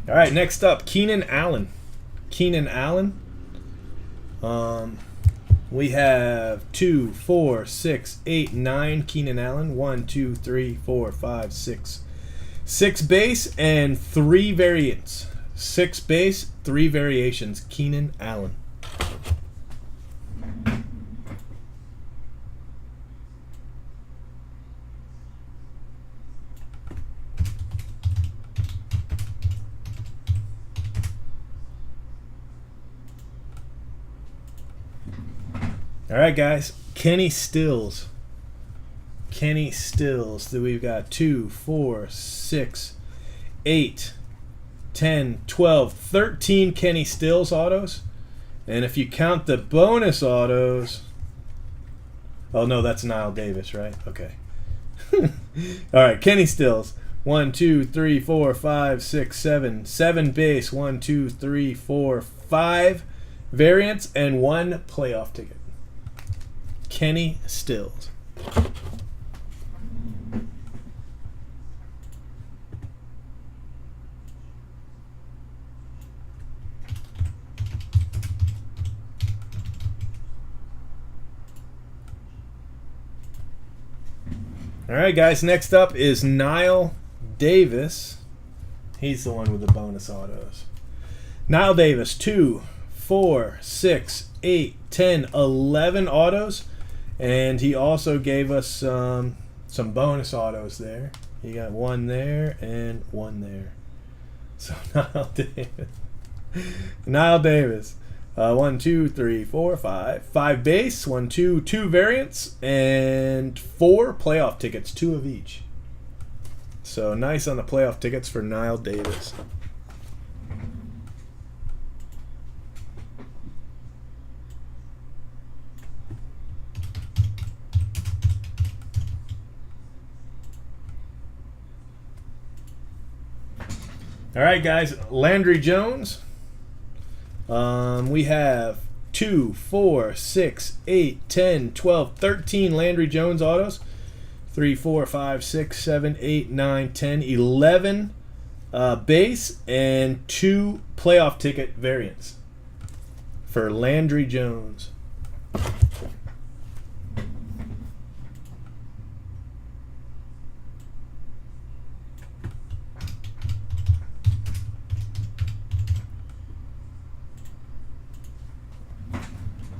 All right, next up, Keenan Allen. Keenan Allen. We have 2, 4, 6, 8, 9 Keenan Allen. 1, 2, 3, 4, 5, 6. 6 base and 3 variants. 6 base, 3 variations. Keenan Allen. All right, guys. Kenny Stills. Kenny Stills. That we've got 2, 4, 6, 8, 10, 12, 13 Kenny Stills autos. And if you count the bonus autos... Oh, no, that's Niall Davis, right? Okay. All right, Kenny Stills. 1, 2, 3, 4, 5, 6, 7. 7 base. 1, 2, 3, 4, 5 variants, and 1 playoff ticket. Kenny Stills. All right, guys. Next up is Niall Davis. He's the one with the bonus autos. Niall Davis, 2, 4, 6, 8, 10, 11 autos. And he also gave us some bonus autos there. He got 1 there and 1 there. So Niall Davis. Niall Davis. 1, 2, 3, 4, 5. 5 base. 1, 2, 2 variants. And 4 playoff tickets. 2 of each. So nice on the playoff tickets for Niall Davis. All right, guys. Landry Jones. We have 2, 4, 6, 8, 10, 12, 13 Landry Jones autos. 3, 4, 5, 6, 7, 8, 9, 10, 11 base, and 2 playoff ticket variants for Landry Jones.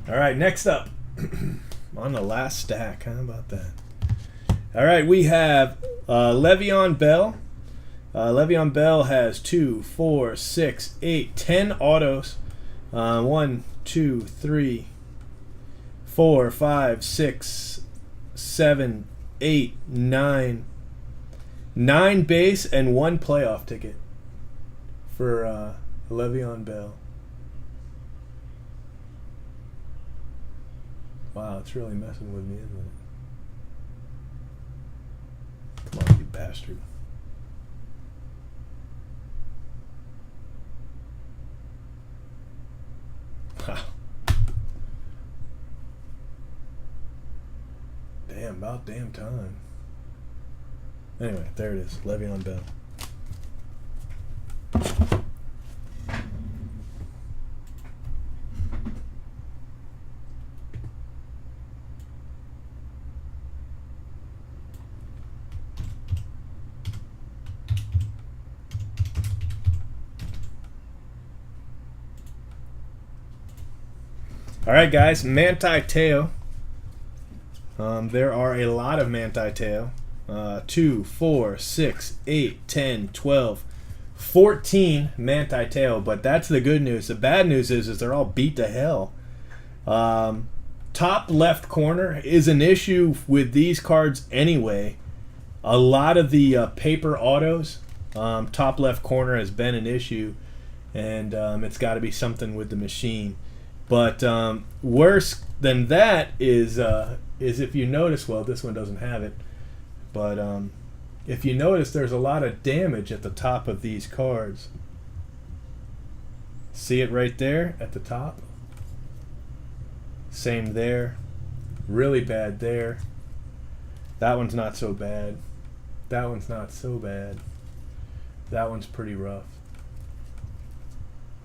All right, next up, on the last stack. How about that? All right, we have Le'Veon Bell. Le'Veon Bell has 2, 4, 6, 8, 10 autos. 1, 2, 3, 4, 5, 6, 7, 8, 9. 9 base and 1 playoff ticket for Le'Veon Bell. Wow, it's really messing with me, isn't it? Come on, you bastard. Wow. Damn, about damn time. Anyway, there it is. Le'Veon Bell. All right, guys. Manti Te'o. There are a lot of Manti Te'o. 2, 4, 6, 8, 10, 12, 14 Manti Te'o. But that's the good news. The bad news is they're all beat to hell. Top left corner is an issue with these cards anyway. A lot of the paper autos, top left corner has been an issue, and it's got to be something with the machine. But worse than that is if you notice, well, this one doesn't have it, but if you notice, there's a lot of damage at the top of these cards. See it right there at the top? Same there. Really bad there. That one's not so bad. That one's not so bad. That one's pretty rough.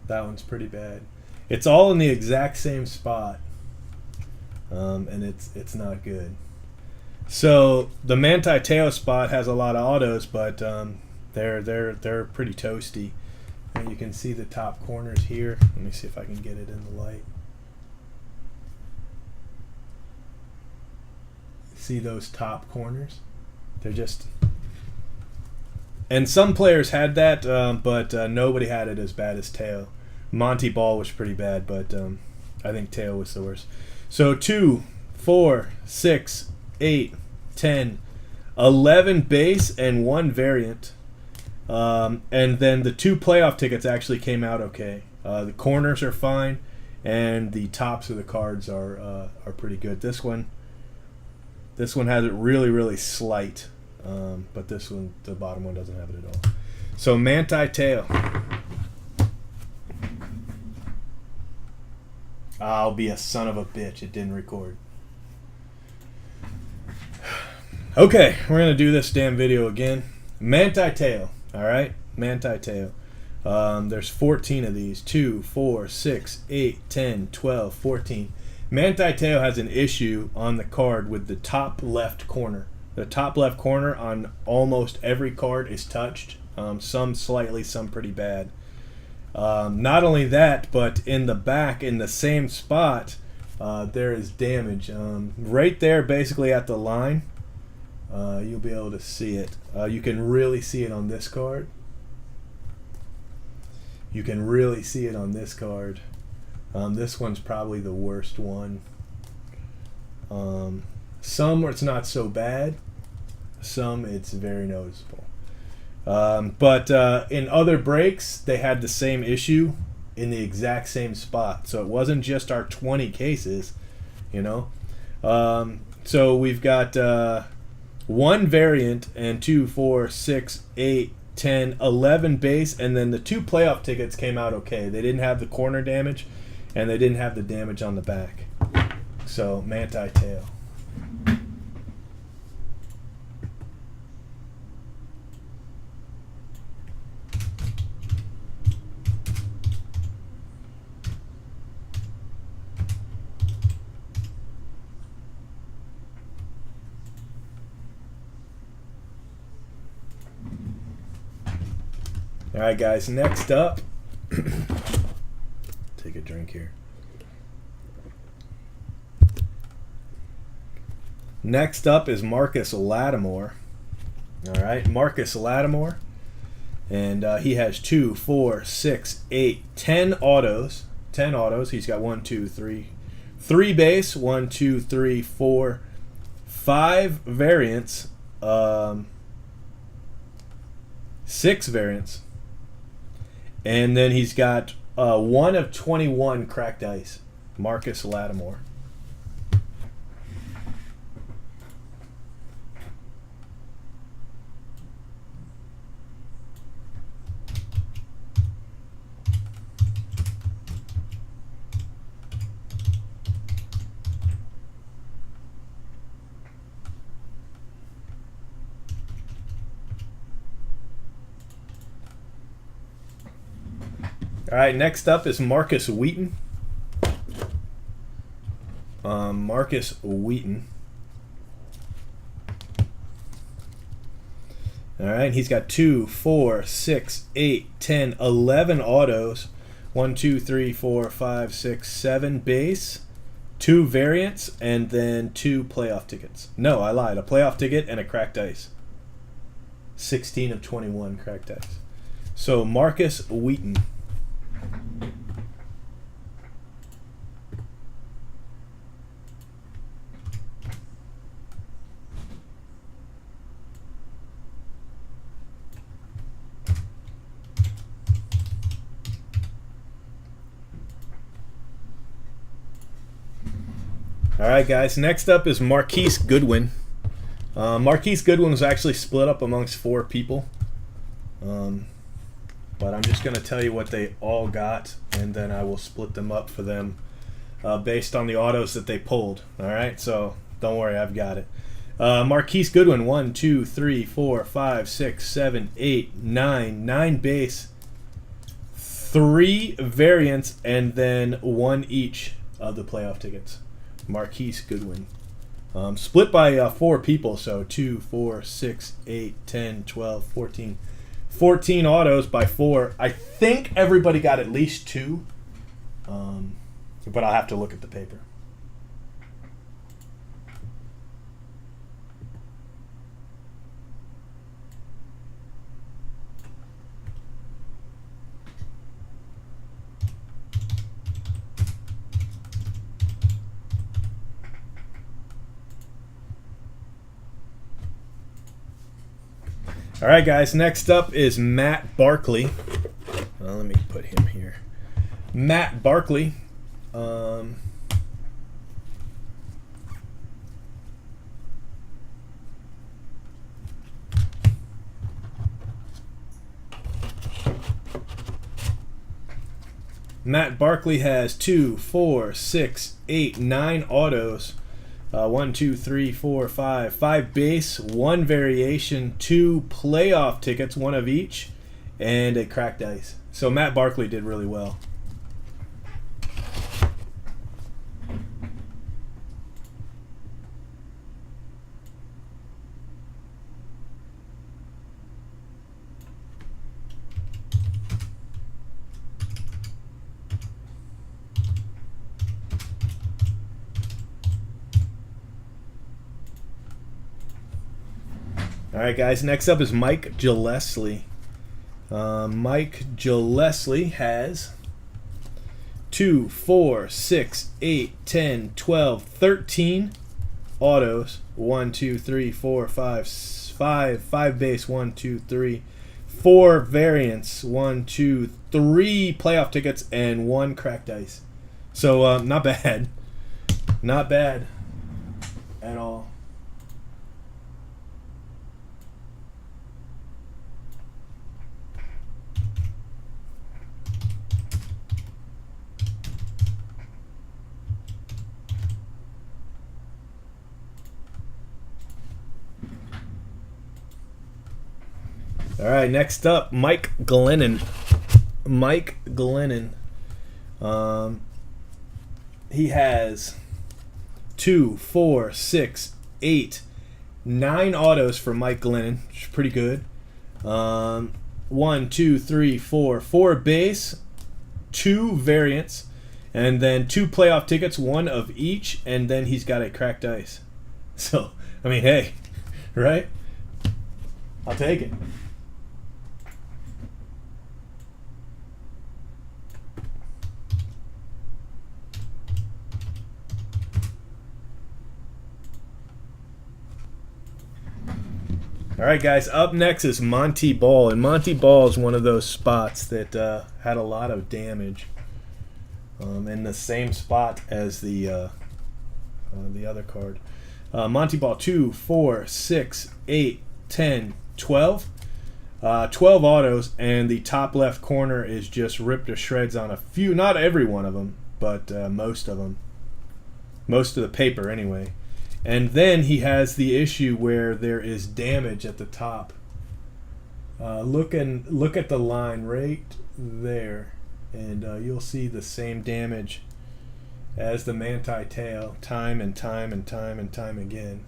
That one's pretty bad. It's all in the exact same spot, and it's not good. So the Manti Te'o spot has a lot of autos, but they're pretty toasty. And you can see the top corners here. Let me see if I can get it in the light. See those top corners? They're just... And some players had that, but nobody had it as bad as Te'o. Monty Ball was pretty bad, but I think Te'o was the worst. So 2, 4, 6, 8, 10, 11 base and 1 variant. And then the 2 playoff tickets actually came out okay. The corners are fine, and the tops of the cards are pretty good. This one has it really, really slight, but this one, the bottom one, doesn't have it at all. So Manti Te'o. I'll be a son of a bitch. It didn't record. Okay, we're going to do this damn video again. Manti Te'o. All right? Manti Te'o. There's 14 of these. 2, 4, 6, 8, 10, 12, 14. Manti Te'o has an issue on the card with the top left corner. The top left corner on almost every card is touched. Some slightly, some pretty bad. Not only that, but in the back, in the same spot, there is damage. Right there, basically at the line, you'll be able to see it. You can really see it on this card. You can really see it on this card. This one's probably the worst one. Some where it's not so bad. Some it's very noticeable. But in other breaks, they had the same issue in the exact same spot. So it wasn't just our 20 cases, you know. So we've got 1 variant and 2, 4, 6, 8, 10, 11 base, and then the 2 playoff tickets came out okay. They didn't have the corner damage, and they didn't have the damage on the back. So Manti Te'o. All right, guys, next up, take a drink here. Next up is Marcus Lattimore. All right, Marcus Lattimore. And he has 2, 4, 6, 8, 10 autos. 10 autos. He's got 1, 2, 3. 3 base, 1, 2, 3, 4, 5 variants. 6 variants. And then he's got 1 of 21 cracked ice. Marcus Lattimore. All right, next up is Marcus Wheaton. Marcus Wheaton. All right, he's got 2, 4, 6, 8, 10, 11 autos. 1, 2, 3, 4, 5, 6, 7 base. 2 variants, and then 2 playoff tickets. No, I lied. A playoff ticket and a cracked ice. 16 of 21 cracked ice. So Marcus Wheaton. All right, guys. Next up is Marquise Goodwin. Marquise Goodwin was actually split up amongst 4 people. But I'm just going to tell you what they all got, and then I will split them up for them based on the autos that they pulled. All right, so don't worry, I've got it. Marquise Goodwin, 1, 2, 3, 4, 5, 6, 7, 8, 9. 9 base, 3 variants, and then 1 each of the playoff tickets. Marquise Goodwin. Split by 4 people, so 2, 4, 6, 8, 10, 12, 14. 14 autos by 4. I think everybody got at least 2, but I'll have to look at the paper. All right, guys. Next up is Matt Barkley. Let me put him here. Matt Barkley. Matt Barkley has 2, 4, 6, 8, 9 autos. 1, 2, 3, 4, 5. 5 base, 1 variation, 2 playoff tickets, 1 of each, and a cracked ice. So Matt Barkley did really well. All right, guys. Next up is Mike Gillespie. Mike Gillespie has 2, 4, 6, 8, 10, 12, 13 autos. 1, 2, 3, 4, 5, 5 base. 1, 2, 3, 4 variants. 1, 2, 3 playoff tickets, and 1 cracked ice. So not bad. Not bad at all. All right, next up, Mike Glennon. Mike Glennon. He has 2, 4, 6, 8, 9 autos for Mike Glennon, which is pretty good. 1, 2, 3, 4. 4 base, 2 variants, and then 2 playoff tickets, 1 of each, and then he's got a cracked ice. So, I mean, hey, right? I'll take it. All right, guys, up next is Monty Ball. And Monty Ball is one of those spots that had a lot of damage in the same spot as the other card. Monty Ball, 2, 4, 6, 8, 10, 12. 12 autos, and the top left corner is just ripped to shreds on a few, not every one of them, but most of them. Most of the paper, anyway. And then he has the issue where there is damage at the top. Look at the line right there, and you'll see the same damage as the Manti tail time and time and time and time again.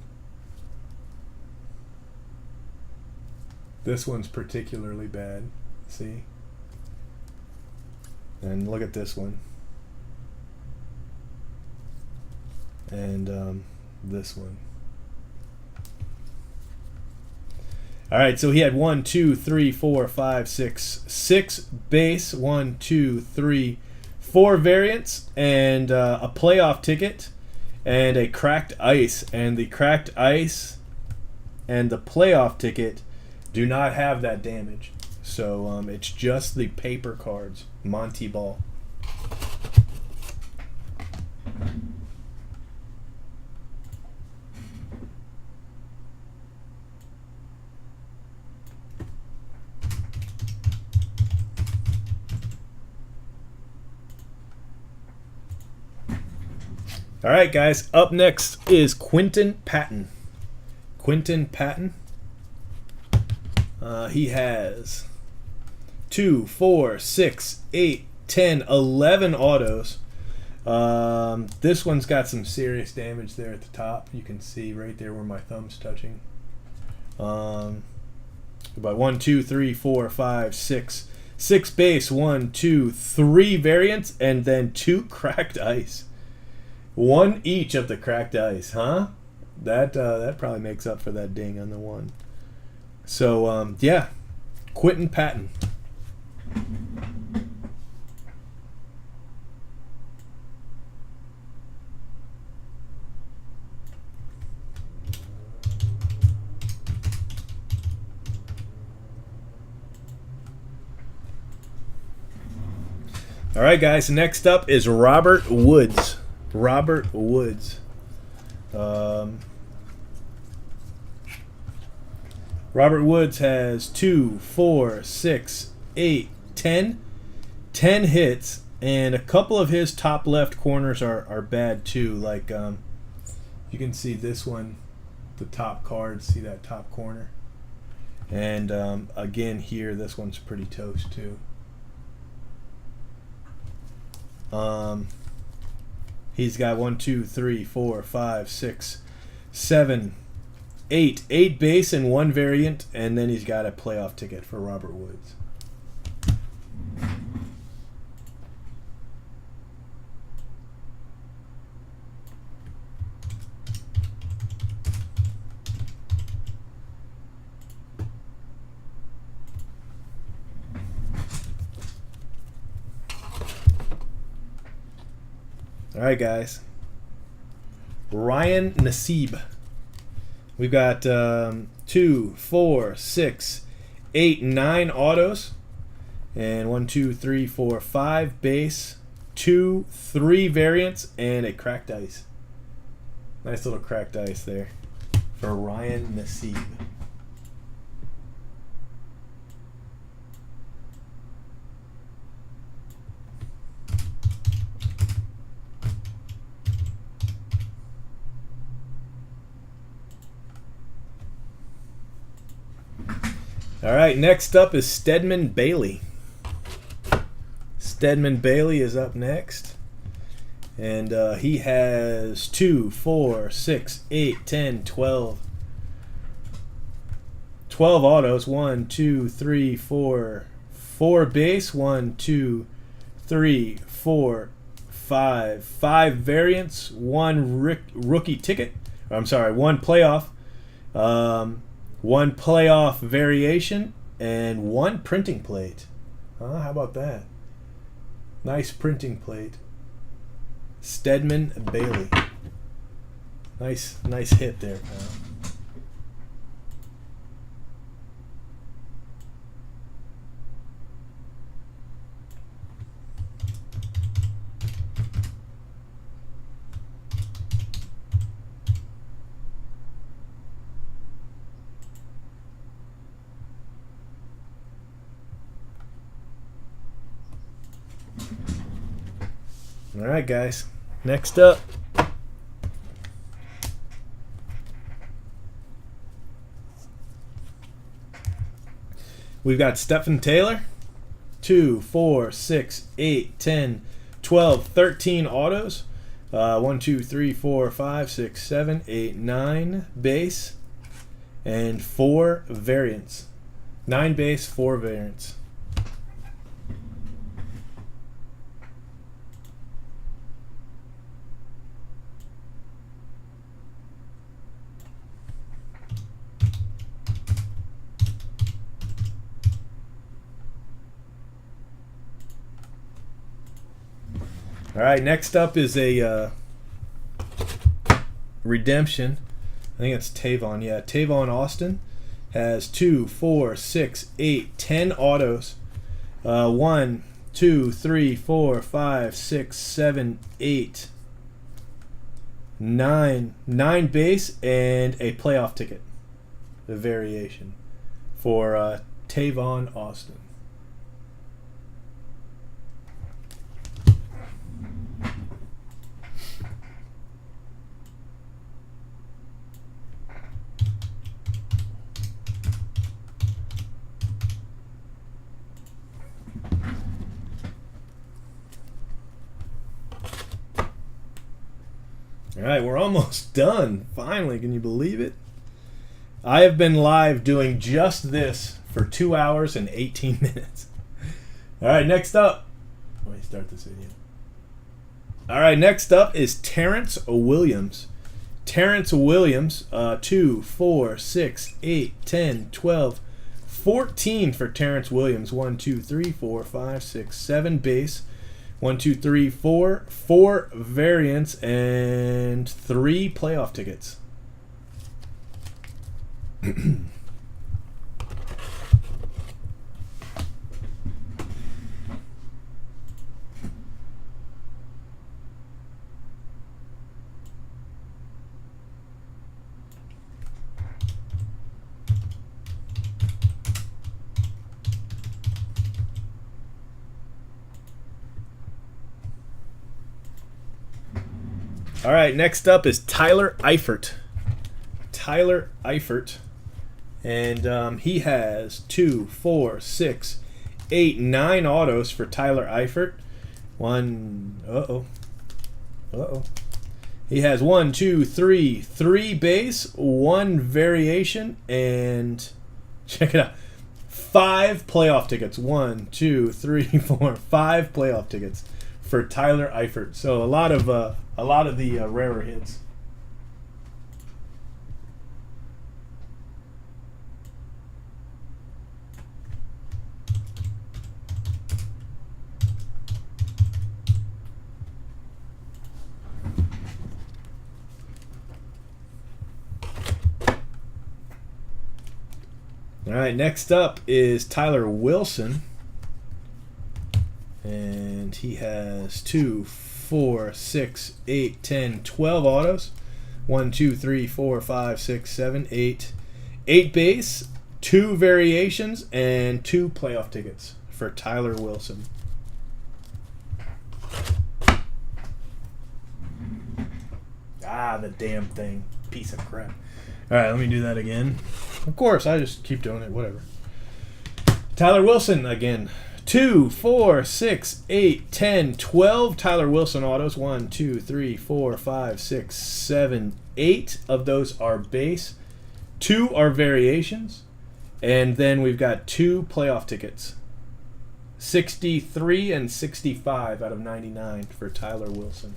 This one's particularly bad. See? And look at this one. and this one. All right, so he had 1, 2, 3, 4, 5, 6 base, 1, 2, 3, 4 variants, and a playoff ticket, and a cracked ice. And the cracked ice and the playoff ticket do not have that damage. So it's just the paper cards, Monty Ball. All right, guys. Up next is Quinton Patton. Quinton Patton. He has 2, 4, 6, 8, 10, 11 autos. This one's got some serious damage there at the top. You can see right there where my thumb's touching. About 1, 2, 3, 4, 5, 6. 6 base, 1, 2, 3 variants, and then 2 cracked ice. 1 each of the cracked ice, huh? That probably makes up for that ding on the 1. So, yeah, Quinton Patton. All right, guys, next up is Robert Woods. Robert Woods. Robert Woods has 2, 4, 6, 8, 10. 10 hits, and a couple of his top left corners are bad too. Like you can see this one, the top card, see that top corner? And again here, this one's pretty toast too. He's got 1, 2, 3, 4, 5, 6, 7, 8. 8 base and 1 variant, and then he's got a playoff ticket for Robert Woods. All right, guys. Ryan Nassib. We've got 2, 4, 6, 8, 9 autos, and 1, 2, 3, 4, 5 base, 2, 3 variants, and a cracked ice. Nice little cracked ice there for Ryan Nassib. All right, next up is Stedman Bailey. Stedman Bailey is up next. And he has 2, 4, 6, 8, 10, 12. 12 autos. 1, 2, 3, 4. 4 base. 1, 2, 3, 4, 5. 5 variants. 1 rookie ticket. I'm sorry, 1 playoff. 1 playoff variation, and 1 printing plate. How about that? Nice printing plate. Stedman Bailey. Nice hit there, pal. All right, guys. Next up, we've got Stephen Taylor. 2, 4, 6, 8, 10, 12, 13 autos. 1, 2, 3, 4, 5, 6, 7, 8, 9 base, and 4 variants. 9 base, 4 variants. All right, next up is a redemption. I think it's Tavon. Yeah, Tavon Austin has 2, 4, 6, 8, 10 autos. 1, 2, 3, 4, 5, 6, 7, 8, 9 base, and a playoff ticket. The variation for Tavon Austin. All right, we're almost done. Finally, can you believe it? I have been live doing just this for 2 hours and 18 minutes. All right, next up. Let me start this video. All right, next up is Terrence Williams. Terrence Williams, 2, 4, 6, 8, 10, 12, 14 for Terrence Williams. 1, 2, 3, 4, 5, 6, 7 base. 1, 2, 3, 4. 4 variants and 3 playoff tickets. All right, next up is Tyler Eifert. Tyler Eifert. And he has 2, 4, 6, 8, 9 autos for Tyler Eifert. He has 1, 2, 3, 3 base, 1 variation, and check it out, 5 playoff tickets. 1, 2, 3, 4, 5 playoff tickets for Tyler Eifert. So a lot of the rarer hits. All right, next up is Tyler Wilson. And he has 2, 4, 6, 8, 10, 12 autos. 1, 2, 3, 4, 5, 6, 7, 8. 8 base, 2 variations, and 2 playoff tickets for Tyler Wilson. The damn thing. Piece of crap. All right, let me do that again. Of course, I just keep doing it. Whatever. Tyler Wilson again. 2, 4, 6, 8, 10, 12 Tyler Wilson autos. 1, 2, 3, 4, 5, 6, 7, 8 of those are base. 2 are variations. And then we've got 2 playoff tickets. 63 and 65 out of 99 for Tyler Wilson.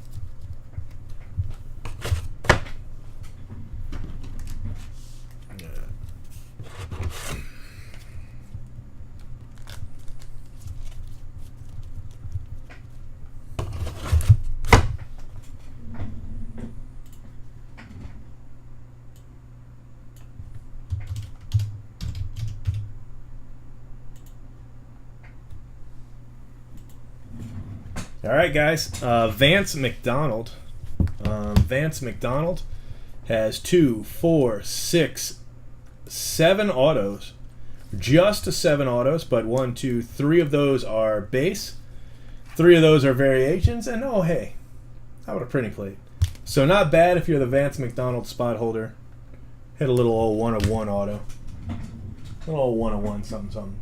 All right, guys. Vance McDonald. Vance McDonald has 2, 4, 6, 7 autos. Just 7 autos, but 1, 2, 3 of those are base. 3 of those are variations. And oh, hey, how about a printing plate? So not bad if you're the Vance McDonald spot holder. Hit a little old 1 of 1 auto. A little old 1 of 1 something something.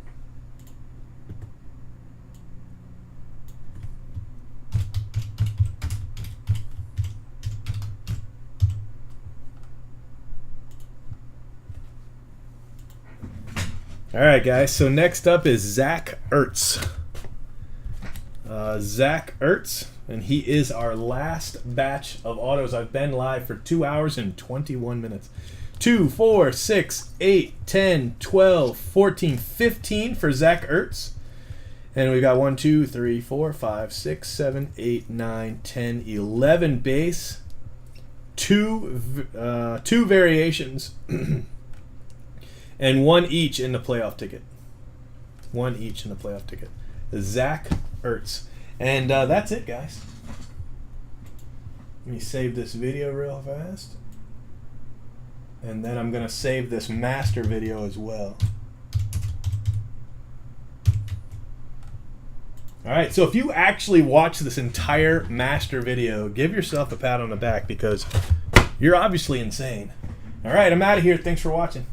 All right, guys. So next up is Zach Ertz. Zach Ertz, and he is our last batch of autos. I've been live for 2 hours and 21 minutes. 2, 4, 6, 8, 10, 12, 14, 15 for Zach Ertz. And we got 1, 2, 3, 4, 5, 6, 7, 8, 9, 10, 11 base. Two variations. And one each in the playoff ticket. One each in the playoff ticket. Zach Ertz. And that's it, guys. Let me save this video real fast. And then I'm going to save this master video as well. Alright, so if you actually watch this entire master video, give yourself a pat on the back because you're obviously insane. Alright, I'm out of here. Thanks for watching.